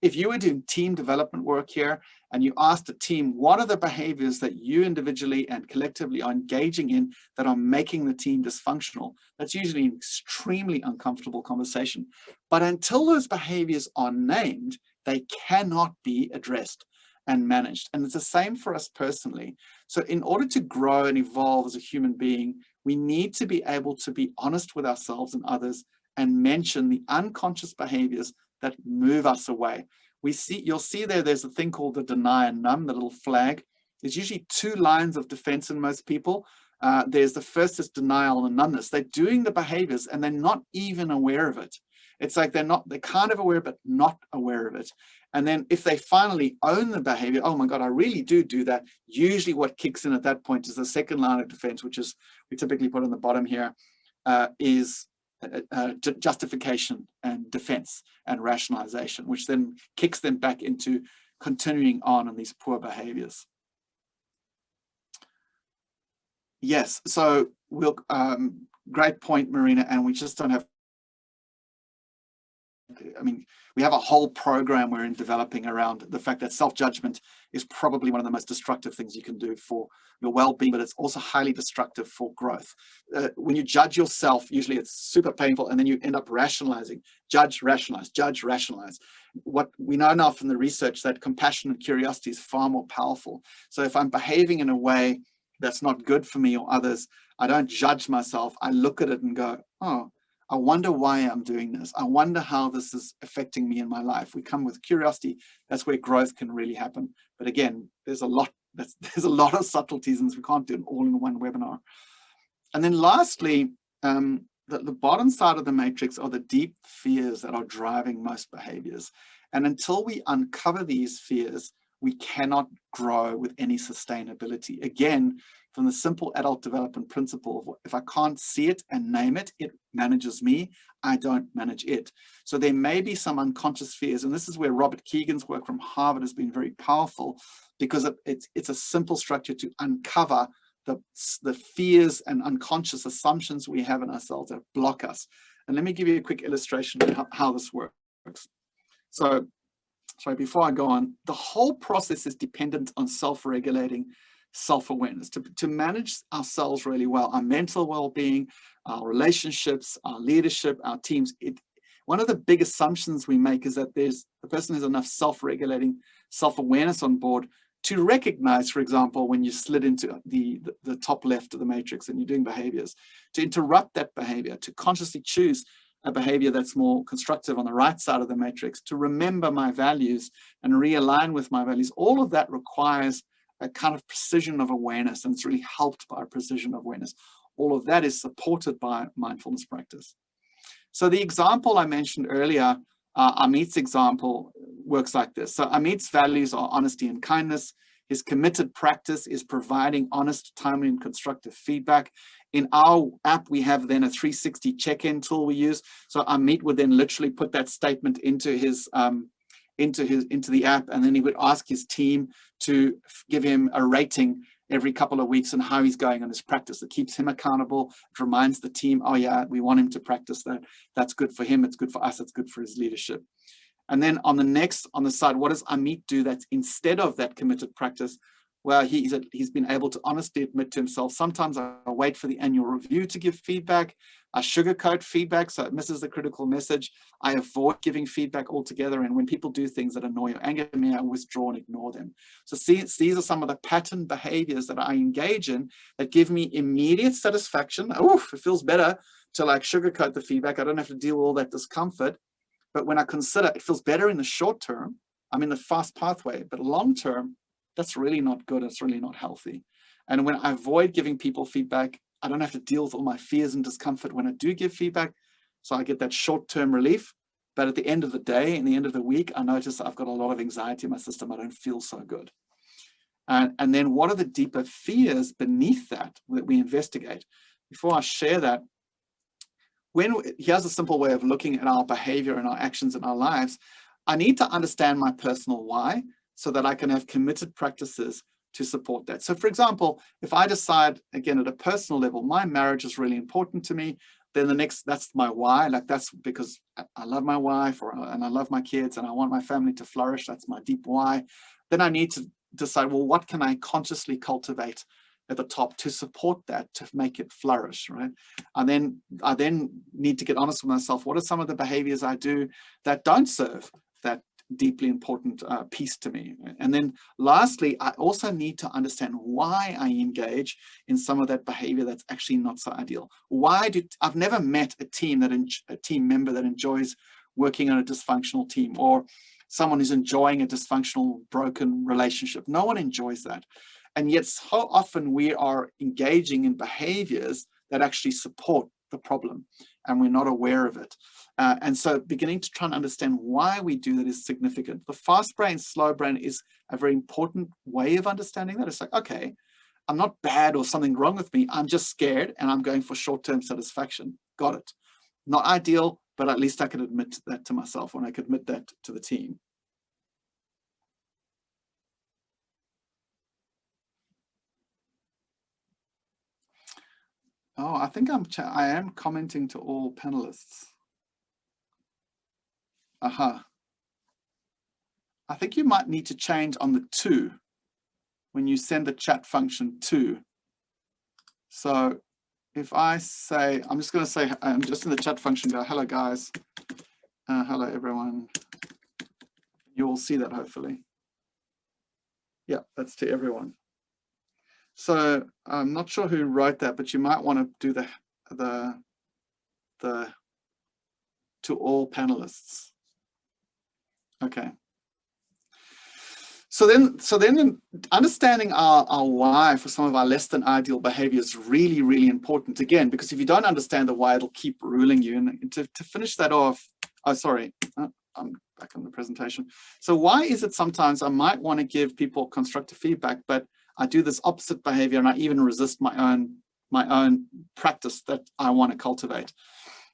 If you were doing team development work here and you asked a team, what are the behaviors that you individually and collectively are engaging in that are making the team dysfunctional? That's usually an extremely uncomfortable conversation. But until those behaviors are named, they cannot be addressed and managed. And it's the same for us personally. So in order to grow and evolve as a human being, we need to be able to be honest with ourselves and others and mention the unconscious behaviors that move us away. You'll see there's a thing called the deny and numb, the little flag. There's usually two lines of defense in most people. There's the first is denial and numbness. They're doing the behaviors and they're not even aware of it. It's like they're kind of aware, but not aware of it. And then if they finally own the behavior, oh my God, I really do that. Usually what kicks in at that point is the second line of defense, which is, we typically put on the bottom here, is justification and defense and rationalization, which then kicks them back into continuing on these poor behaviors. Yes, so great point, Marina, and we just don't have, we have a whole program we're developing around the fact that self-judgment is probably one of the most destructive things you can do for your well-being, but it's also highly destructive for growth. When you judge yourself, usually it's super painful, and then you end up rationalizing. Judge, rationalize, judge, rationalize. What we know now from the research that compassion and curiosity is far more powerful. So if I'm behaving in a way that's not good for me or others, I don't judge myself. I look at it and go, oh, I wonder why I'm doing this. I wonder how this is affecting me in my life. We come with curiosity. That's where growth can really happen. But again, there's a lot of subtleties, and we can't do it all in one webinar. And then lastly, the bottom side of the matrix are the deep fears that are driving most behaviors. And until we uncover these fears, we cannot grow with any sustainability. Again, from the simple adult development principle of if I can't see it and name it, it manages me, I don't manage it. So there may be some unconscious fears, and this is where Robert Keegan's work from Harvard has been very powerful, because it's a simple structure to uncover the fears and unconscious assumptions we have in ourselves that block us. And let me give you a quick illustration of how this works. So, sorry, before I go on, the whole process is dependent on self-regulating self-awareness to manage ourselves really well, our mental well-being, our relationships, our leadership, our teams. One of the big assumptions we make is that the person has enough self-regulating self-awareness on board to recognize, for example, when you slid into the top left of the matrix and you're doing behaviors, to interrupt that behavior, to consciously choose a behavior that's more constructive on the right side of the matrix, to remember my values and realign with my values. All of that requires a kind of precision of awareness, and it's really helped by precision of awareness. All of that is supported by mindfulness practice. So the example I mentioned earlier, Amit's example works like this. So Amit's values are honesty and kindness. His committed practice is providing honest, timely, and constructive feedback. In our app, we have then a 360 check-in tool we use. So Amit would then literally put that statement into the app, and then he would ask his team to give him a rating every couple of weeks on how he's going on his practice. It keeps him accountable. It reminds the team, oh yeah, we want him to practice that. That's good for him. It's good for us. It's good for his leadership. And then on the side, what does Amit do that's instead of that committed practice? Well, he's been able to honestly admit to himself, sometimes I wait for the annual review to give feedback. I sugarcoat feedback so it misses the critical message. I avoid giving feedback altogether. And when people do things that annoy or anger me, I withdraw and ignore them. So these are some of the pattern behaviors that I engage in that give me immediate satisfaction. Oof, it feels better to like sugarcoat the feedback. I don't have to deal with all that discomfort. But when I consider it feels better in the short term, I'm in the fast pathway, but long term, that's really not good. It's really not healthy. And when I avoid giving people feedback, I don't have to deal with all my fears and discomfort when I do give feedback. So I get that short-term relief. But at the end of the day, in the end of the week, I notice I've got a lot of anxiety in my system. I don't feel so good. And then what are the deeper fears beneath that we investigate? Before I share that, here's a simple way of looking at our behavior and our actions in our lives. I need to understand my personal why so that I can have committed practices to support that. So for example, if I decide, again, at a personal level, my marriage is really important to me, then that's my why. Like that's because I love my wife and I love my kids and I want my family to flourish. That's my deep why. Then I need to decide, well, what can I consciously cultivate at the top to support that, to make it flourish, right? And I then need to get honest with myself. What are some of the behaviors I do that don't serve that deeply important piece to me? And then lastly, I also need to understand why I engage in some of that behavior that's actually not so ideal. I've never met a team member that enjoys working on a dysfunctional team, or someone who's enjoying a dysfunctional, broken relationship. No one enjoys that. And yet so often we are engaging in behaviors that actually support the problem and we're not aware of it. And so beginning to try and understand why we do that is significant. The fast brain, slow brain is a very important way of understanding that. It's like, okay, I'm not bad or something wrong with me. I'm just scared and I'm going for short-term satisfaction. Got it. Not ideal, but at least I can admit that to myself and I can admit that to the team. Oh, I think I am commenting to all panelists. Aha. I think you might need to change on the to when you send the chat function to. So if I say, I'm just going to say, I'm just in the chat function, go, hello guys. Hello everyone. You will see that hopefully. Yeah, that's to everyone. So I'm not sure who wrote that, but you might want to do the to all panelists. Okay. So then understanding our why for some of our less than ideal behavior is really, really important. Again, because if you don't understand the why, it'll keep ruling you. And to finish that off, oh, sorry, I'm back on the presentation. So why is it sometimes I might want to give people constructive feedback, but I do this opposite behavior and I even resist my own practice that I want to cultivate?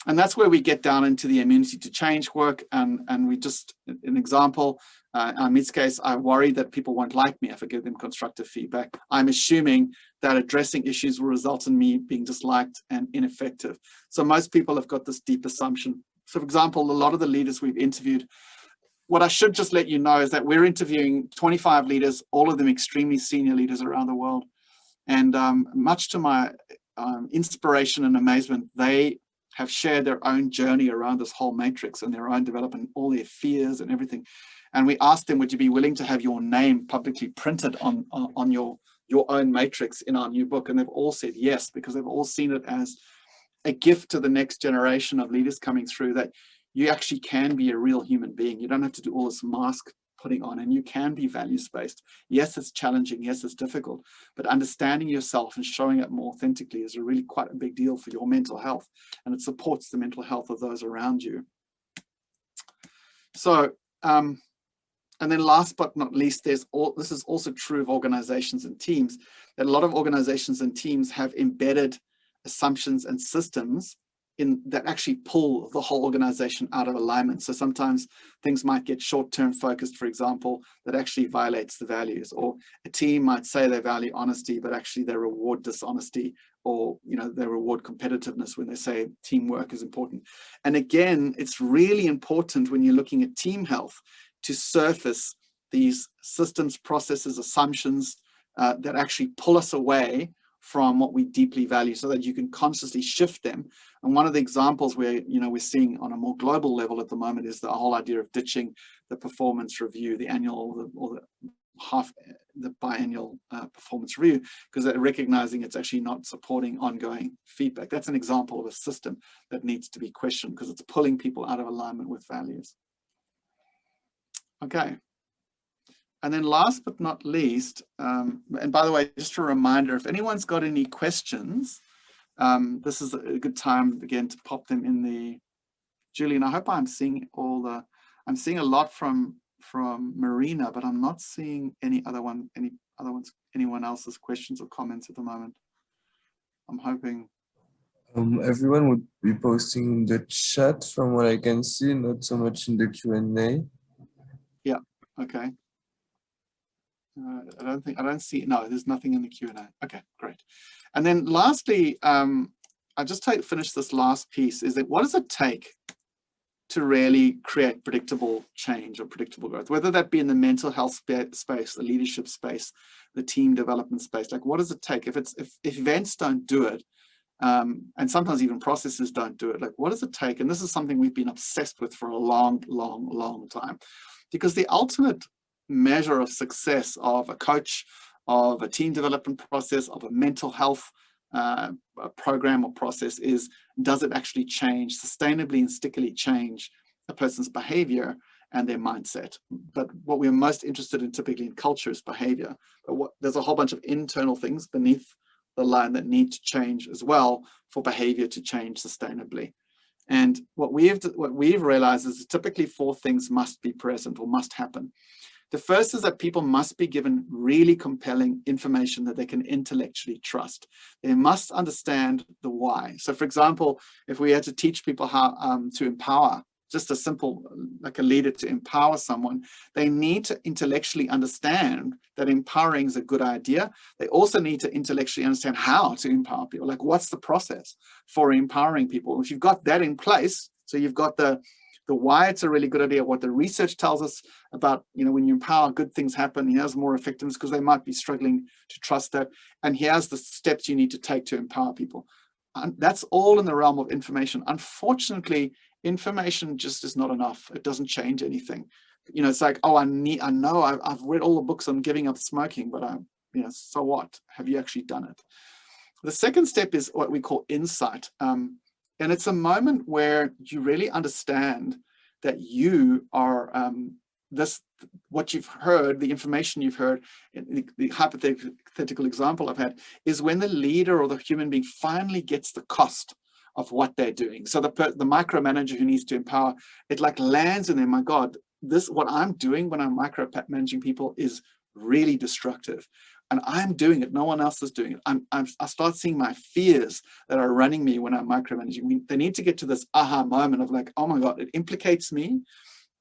And that's where we get down into the immunity to change work. And we just, an example, in Amit's case, I worry that people won't like me if I give them constructive feedback. I'm assuming that addressing issues will result in me being disliked and ineffective. So most people have got this deep assumption. So for example, a lot of the leaders we've interviewed, what I should just let you know is that we're interviewing 25 leaders, all of them extremely senior leaders around the world. And much to my inspiration and amazement, they have shared their own journey around this whole matrix and their own development, all their fears and everything. And we asked them, would you be willing to have your name publicly printed on your own matrix in our new book? And they've all said yes, because they've all seen it as a gift to the next generation of leaders coming through, that you actually can be a real human being. You don't have to do all this mask putting on, and you can be values-based. Yes, it's challenging. Yes, it's difficult, but understanding yourself and showing it more authentically is really quite a big deal for your mental health, and it supports the mental health of those around you. So, and then last but not least, this is also true of organizations and teams, that a lot of organizations and teams have embedded assumptions and systems in that actually pull the whole organization out of alignment. So sometimes things might get short-term focused, for example, that actually violates the values. Or a team might say they value honesty, but actually they reward dishonesty, or they reward competitiveness when they say teamwork is important. And again, it's really important when you're looking at team health to surface these systems, processes, assumptions that actually pull us away from what we deeply value, so that you can consciously shift them. And one of the examples where we're seeing on a more global level at the moment is the whole idea of ditching the performance review, the annual or the biannual performance review, because they're recognizing it's actually not supporting ongoing feedback. That's an example of a system that needs to be questioned, because it's pulling people out of alignment with values. Okay. And then last but not least, and by the way, just a reminder, if anyone's got any questions, this is a good time again to pop them in the, Julian, I hope I'm seeing I'm seeing a lot from Marina, but I'm not seeing anyone else's questions or comments at the moment. I'm hoping. Everyone would be posting in the chat from what I can see, not so much in the Q&A. Yeah, okay. I don't see, no, there's nothing in the Q&A. Okay, great. And then lastly, I'll just finish this last piece, is that what does it take to really create predictable change or predictable growth, whether that be in the mental health space, the leadership space, the team development space? Like, what does it take? If events don't do it, and sometimes even processes don't do it, like, what does it take? And this is something we've been obsessed with for a long, long, long time, because the ultimate measure of success of a coach, of a team development process, of a mental health program or process is, does it actually change, sustainably and stickily change a person's behavior and their mindset? But what we're most interested in typically in culture is behavior. But there's a whole bunch of internal things beneath the line that need to change as well for behavior to change sustainably. And what we've realized is typically 4 things must be present or must happen. The first is that people must be given really compelling information that they can intellectually trust. They must understand the why. So for example, if we had to teach people how to empower, just a simple, like a leader to empower someone, they need to intellectually understand that empowering is a good idea. They also need to intellectually understand how to empower people. Like, what's the process for empowering people? If you've got that in place, so you've got the why it's a really good idea, what the research tells us about, when you empower, good things happen. Here's more effectiveness because they might be struggling to trust that. And here's the steps you need to take to empower people. And that's all in the realm of information. Unfortunately, information just is not enough. It doesn't change anything. It's like, oh, I've read all the books on giving up smoking, but so what? Have you actually done it? The second step is what we call insight. And it's a moment where you really understand that you are what you've heard, the information you've heard, the hypothetical example I've had is when the leader or the human being finally gets the cost of what they're doing. So the micromanager who needs to empower, it like lands in them, my God, what I'm doing when I'm micromanaging people is really destructive. And I'm doing it. No one else is doing it. I start seeing my fears that are running me when I'm micromanaging. They need to get to this aha moment of like, oh my God, it implicates me.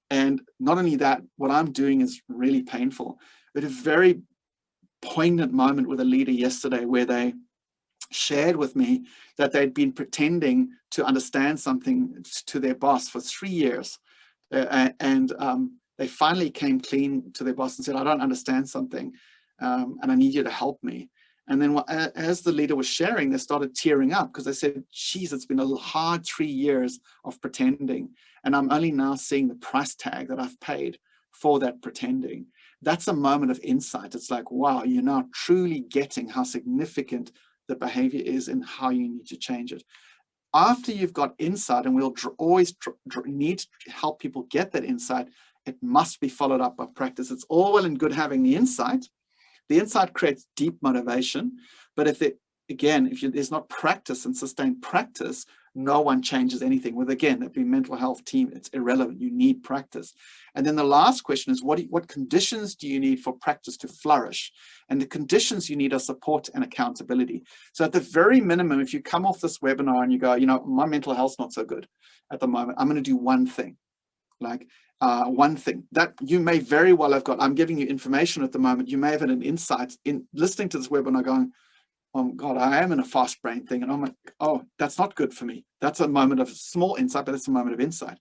And not only that, what I'm doing is really painful. But a very poignant moment with a leader yesterday where they shared with me that they'd been pretending to understand something to their boss for 3 years. And they finally came clean to their boss and said, I don't understand something. And I need you to help me. And then as the leader was sharing, they started tearing up because they said, geez, it's been a hard 3 years of pretending. And I'm only now seeing the price tag that I've paid for that pretending. That's a moment of insight. It's like, wow, you're now truly getting how significant the behavior is and how you need to change it. After you've got insight, and we'll always need to help people get that insight, it must be followed up by practice. It's all well and good having the insight. The insight creates deep motivation, but if there's not practice and sustained practice, no one changes anything. With, again, that be mental health team, it's irrelevant. You need practice. And then the last question is, what conditions do you need for practice to flourish? And the conditions you need are support and accountability. So at the very minimum, if you come off this webinar and you go, my mental health's not so good at the moment, I'm going to do one thing. Like one thing that you may very well have got. I'm giving you information at the moment. You may have had an insight in listening to this webinar going, oh God, I am in a fast brain thing. And I'm like, oh, that's not good for me. That's a moment of small insight, but it's a moment of insight.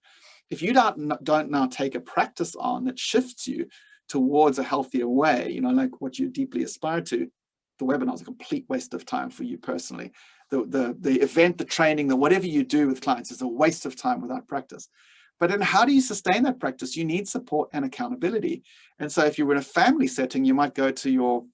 If you don't now take a practice on that shifts you towards a healthier way, like what you deeply aspire to, the webinar is a complete waste of time for you personally. The event, the training, the whatever you do with clients is a waste of time without practice. But then how do you sustain that practice? You need support and accountability. And so if you're in a family setting, you might go to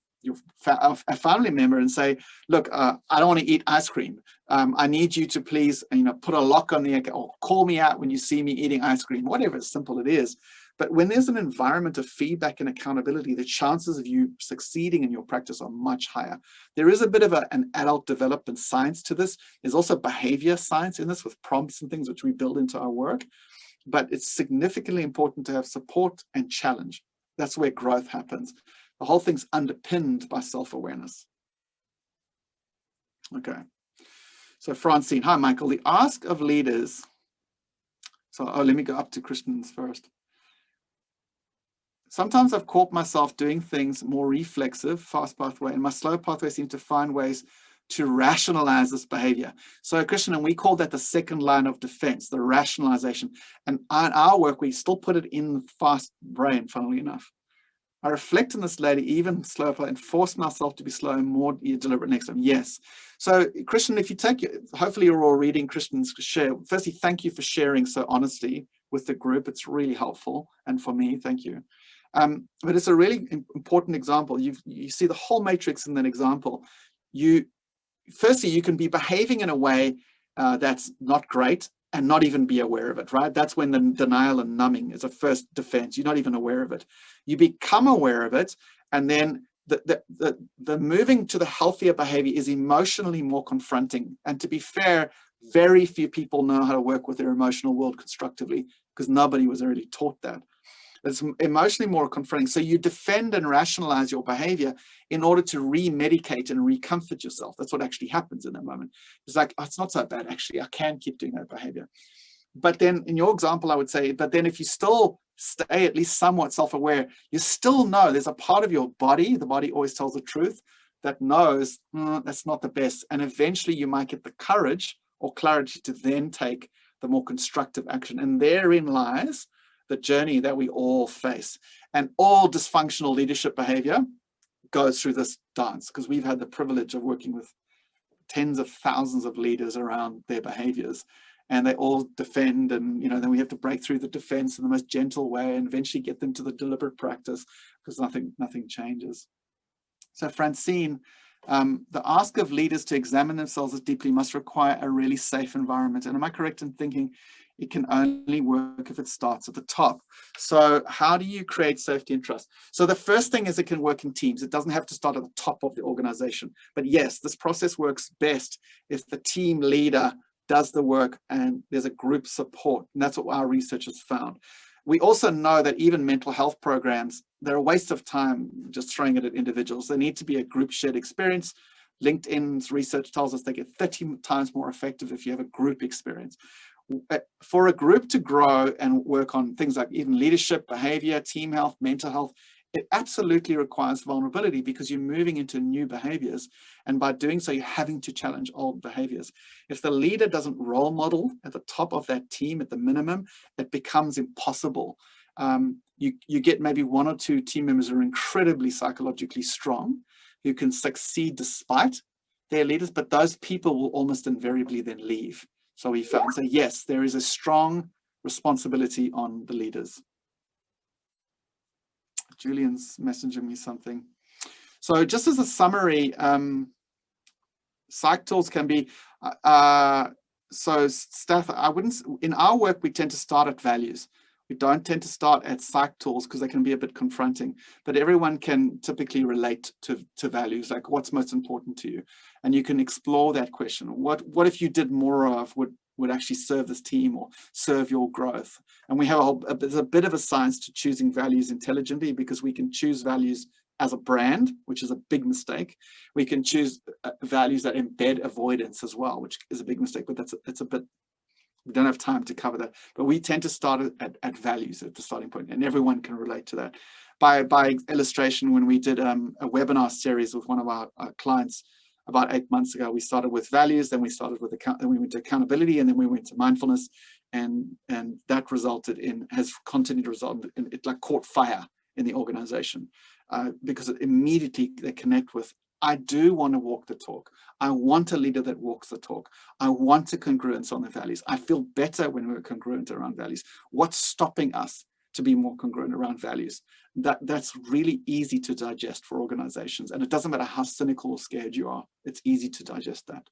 a family member and say, look, I don't want to eat ice cream. I need you to please, put a lock on the account or call me out when you see me eating ice cream, whatever simple it is. But when there's an environment of feedback and accountability, the chances of you succeeding in your practice are much higher. There is a bit of an adult development science to this. There's also behavior science in this with prompts and things which we build into our work. But it's significantly important to have support and challenge. That's where growth happens. The whole thing's underpinned by self-awareness. Okay. So Francine, hi Michael. The ask of leaders. So let me go up to Christians first. Sometimes I've caught myself doing things more reflexive, fast pathway, and my slow pathway seems to find ways to rationalize this behavior. So Christian, and we call that the second line of defense, the rationalization. And in our work, we still put it in the fast brain, funnily enough. I reflect on this lady even slower and force myself to be slow and more deliberate next time. Yes. So Christian, if you take, hopefully you're all reading Christian's share. Firstly, thank you for sharing so honestly with the group. It's really helpful. And for me, thank you. But it's a really important example. You see the whole matrix in that example. Firstly, you can be behaving in a way that's not great and not even be aware of it, right? That's when the denial and numbing is a first defense. You're not even aware of it. You become aware of it, and then the moving to the healthier behavior is emotionally more confronting. And to be fair, very few people know how to work with their emotional world constructively because nobody was really taught that. It's emotionally more confronting. So you defend and rationalize your behavior in order to re-medicate and re-comfort yourself. That's what actually happens in that moment. It's like, oh, it's not so bad, actually. I can keep doing that behavior. But then in your example, I would say, but then if you still stay at least somewhat self-aware, you still know there's a part of your body, the body always tells the truth, that knows that's not the best. And eventually you might get the courage or clarity to then take the more constructive action. And therein lies the journey that we all face. And all dysfunctional leadership behavior goes through this dance, because we've had the privilege of working with tens of thousands of leaders around their behaviors, and they all defend, and then we have to break through the defense in the most gentle way and eventually get them to the deliberate practice, because nothing changes. So Francine, the ask of leaders to examine themselves as deeply must require a really safe environment. And am I correct in thinking it can only work if it starts at the top? So how do you create safety and trust? So the first thing is it can work in teams. It doesn't have to start at the top of the organization. But yes, this process works best if the team leader does the work and there's a group support. And that's what our research has found. We also know that even mental health programs, they're a waste of time just throwing it at individuals. They need to be a group shared experience. LinkedIn's research tells us they get 30 times more effective if you have a group experience. For a group to grow and work on things like even leadership, behavior, team health, mental health, it absolutely requires vulnerability, because you're moving into new behaviors. And by doing so, you're having to challenge old behaviors. If the leader doesn't role model at the top of that team at the minimum, it becomes impossible. You get maybe one or two team members who are incredibly psychologically strong, who can succeed despite their leaders, but those people will almost invariably then leave. So we found, so yes, there is a strong responsibility on the leaders. Julian's messaging me something. So just as a summary, psych tools can be, so Steph, in our work, we tend to start at values. We don't tend to start at psych tools because they can be a bit confronting, but everyone can typically relate to values, like what's most important to you. And you can explore that question. What if you did more of, would would actually serve this team or serve your growth. And we have there's a bit of a science to choosing values intelligently, because we can choose values as a brand, which is a big mistake. We can choose values that embed avoidance as well, which is a big mistake, but it's a bit, we don't have time to cover that. But we tend to start at values at the starting point, and everyone can relate to that. By illustration, when we did a webinar series with one of our clients about 8 months ago, we started with values, then we started with then we went to accountability, and then we went to mindfulness, and that resulted in, has continued to result in, it like caught fire in the organization, because immediately they connect with, I do want to walk the talk. I want a leader that walks the talk. I want a congruence on the values. I feel better when we're congruent around values. What's stopping us to be more congruent around values? That's really easy to digest for organizations. And it doesn't matter how cynical or scared you are, it's easy to digest that.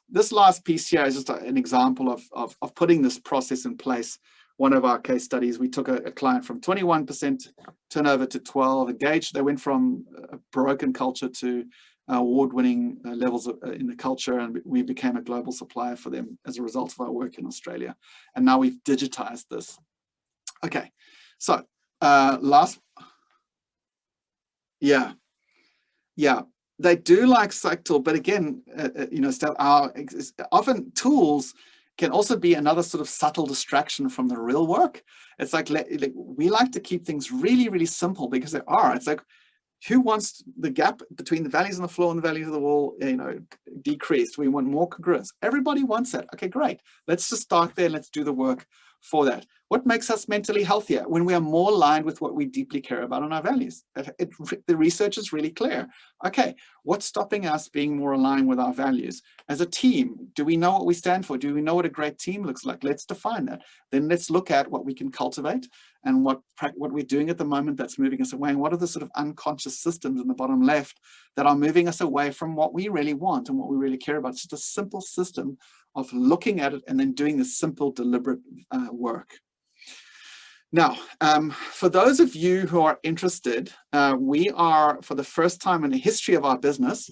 This last piece here is just an example of putting this process in place. One of our case studies, we took a client from 21% turnover to 12 engaged. They went from a broken culture to award-winning levels in the culture, and we became a global supplier for them as a result of our work in Australia. And now we've digitized this. Okay, so they do like Cyctal, but again, often tools can also be another sort of subtle distraction from the real work. It's like we like to keep things really, really simple, because they are. It's like, who wants the gap between the values on the floor and the values of the wall, decreased? We want more congruence. Everybody wants that. Okay, great. Let's just start there. Let's do the work for that. What makes us mentally healthier? When we are more aligned with what we deeply care about on our values. The research is really clear. Okay, what's stopping us being more aligned with our values? As a team, do we know what we stand for? Do we know what a great team looks like? Let's define that. Then let's look at what we can cultivate and what we're doing at the moment that's moving us away. And what are the sort of unconscious systems in the bottom left that are moving us away from what we really want and what we really care about? It's just a simple system of looking at it and then doing the simple, deliberate work. Now, for those of you who are interested, we are, for the first time in the history of our business,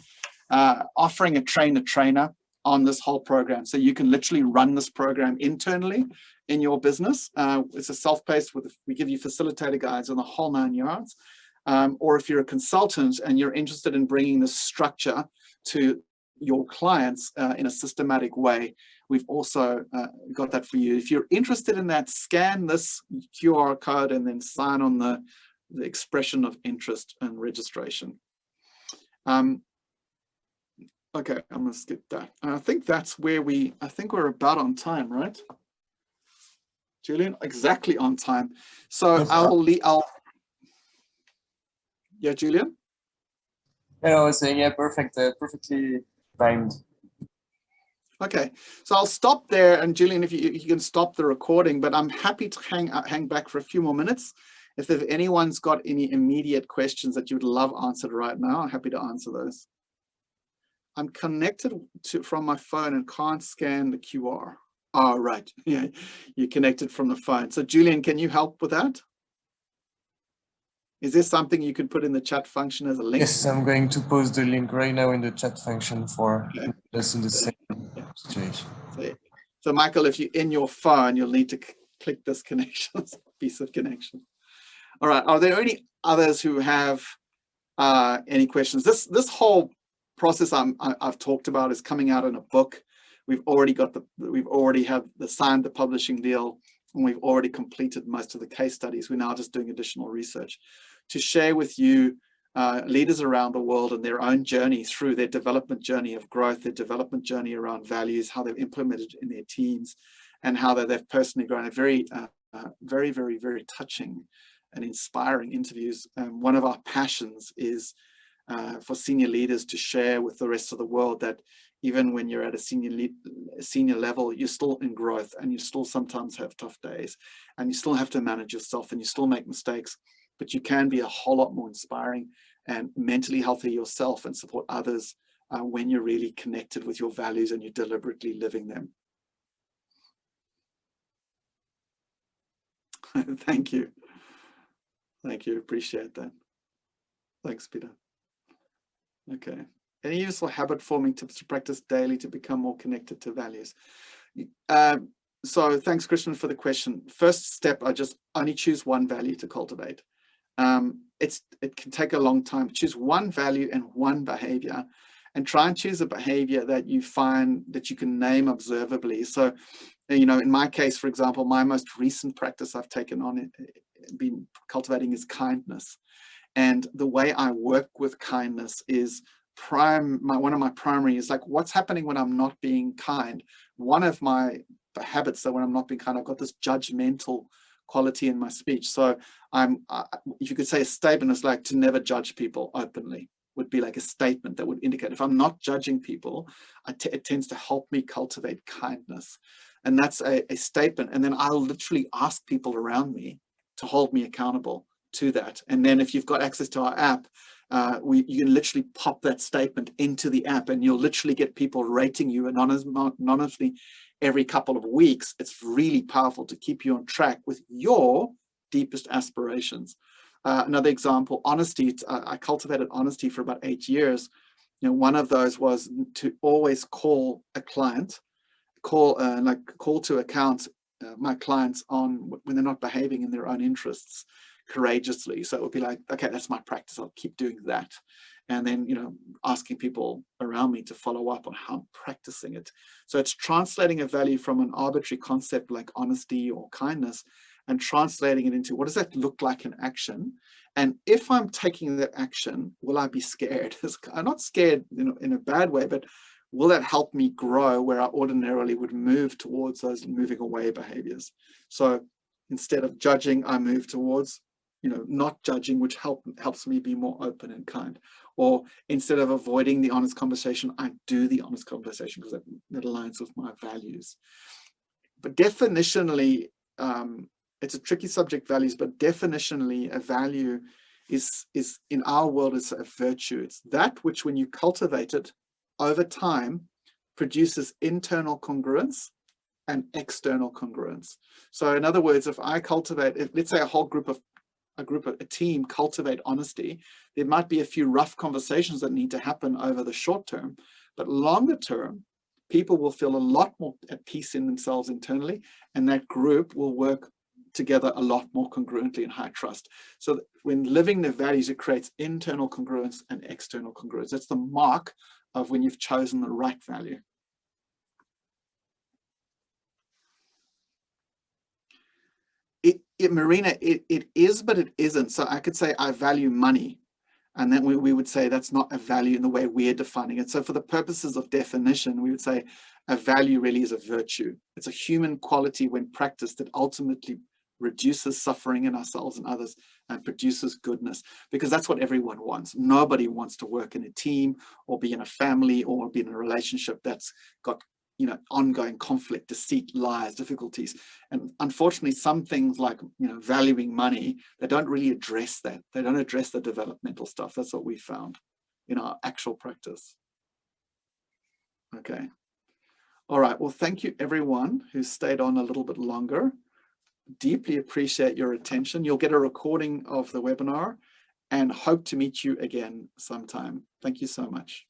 offering a trainer on this whole program. So you can literally run this program internally in your business. It's a self-paced, we give you facilitator guides on the whole 9 yards. Or if you're a consultant and you're interested in bringing this structure to your clients in a systematic way, we've also got that for you. If you're interested in that, scan this QR code and then sign on the expression of interest and registration. Okay, I'm gonna skip that. And I think that's where I think we're about on time, right? Julian, exactly on time. So yeah, Julian? Yeah, I was saying, yeah, perfect, perfectly timed. Okay, so I'll stop there, and Julian, if you can stop the recording, but I'm happy to hang back for a few more minutes. If anyone's got any immediate questions that you would love answered right now, I'm happy to answer those. I'm connected from my phone and can't scan the QR. Oh, right, yeah, you're connected from the phone. So Julian, can you help with that? Is there something you could put in the chat function as a link? Yes, I'm going to post the link right now in the chat function for us in the same situation. So Michael, if you're in your phone, you'll need to click this connection, piece of connection. All right, are there any others who have any questions? This whole process I've talked about is coming out in a book. We've already signed the publishing deal, and we've already completed most of the case studies. We're now just doing additional research to share with you leaders around the world and their own journey through their development journey of growth, their development journey around values, how they've implemented in their teams, and how they've personally grown. A very, very, very, very touching and inspiring interviews. One of our passions is for senior leaders to share with the rest of the world that even when you're at a senior level, you're still in growth, and you still sometimes have tough days, and you still have to manage yourself, and you still make mistakes, but you can be a whole lot more inspiring and mentally healthy yourself and support others when you're really connected with your values and you're deliberately living them. Thank you. Thank you. Appreciate that. Thanks, Peter. Okay. Any useful habit forming tips to practice daily to become more connected to values? So thanks, Christian, for the question. First step, I just only choose one value to cultivate. It can take a long time. Choose one value and one behavior, and try and choose a behavior that you find that you can name observably. So, you know, in my case, for example, my most recent practice I've taken on, been cultivating, is kindness. And the way I work with kindness is one of my primary is like, what's happening when I'm not being kind? One of my habits that when I'm not being kind, I've got this judgmental quality in my speech. So if you could say a statement is like, to never judge people openly would be like a statement that would indicate if I'm not judging people, it tends to help me cultivate kindness. And that's a statement. And then I'll literally ask people around me to hold me accountable to that. And then if you've got access to our app, you can literally pop that statement into the app, and you'll literally get people rating you anonymously every couple of weeks. It's really powerful to keep you on track with your deepest aspirations. Another example, honesty. I cultivated honesty for about 8 years. You know, one of those was to always call a client, call to account my clients on when they're not behaving in their own interests courageously. So it would be like, okay, that's my practice, I'll keep doing that. And then, you know, asking people around me to follow up on how I'm practicing it. So it's translating a value from an arbitrary concept like honesty or kindness and translating it into, what does that look like in action? And if I'm taking that action, will I be scared? I'm not scared, you know, in a bad way, but will that help me grow where I ordinarily would move towards those moving away behaviors? So instead of judging, I move towards, you know, not judging, which helps me be more open and kind. Or instead of avoiding the honest conversation, I do the honest conversation because that aligns with my values. But definitionally, it's a tricky subject, values, but definitionally a value is in our world is a virtue. It's that which, when you cultivate it over time, produces internal congruence and external congruence. So in other words, if I cultivate, let's say a team cultivate honesty, there might be a few rough conversations that need to happen over the short term, but longer term, people will feel a lot more at peace in themselves internally, and that group will work together a lot more congruently in high trust. So when living the values, it creates internal congruence and external congruence. That's the mark of when you've chosen the right value. Marina, it is, but it isn't. So I could say I value money, and then we would say that's not a value in the way we're defining it. So for the purposes of definition, we would say a value really is a virtue. It's a human quality when practiced that ultimately reduces suffering in ourselves and others and produces goodness, because that's what everyone wants. Nobody wants to work in a team or be in a family or be in a relationship that's got, you know, ongoing conflict, deceit, lies, difficulties. And unfortunately, some things like, you know, valuing money, they don't really address that. They don't address the developmental stuff. That's what we found in our actual practice. Okay. All right. Well, thank you everyone who stayed on a little bit longer. Deeply appreciate your attention. You'll get a recording of the webinar and hope to meet you again sometime. Thank you so much.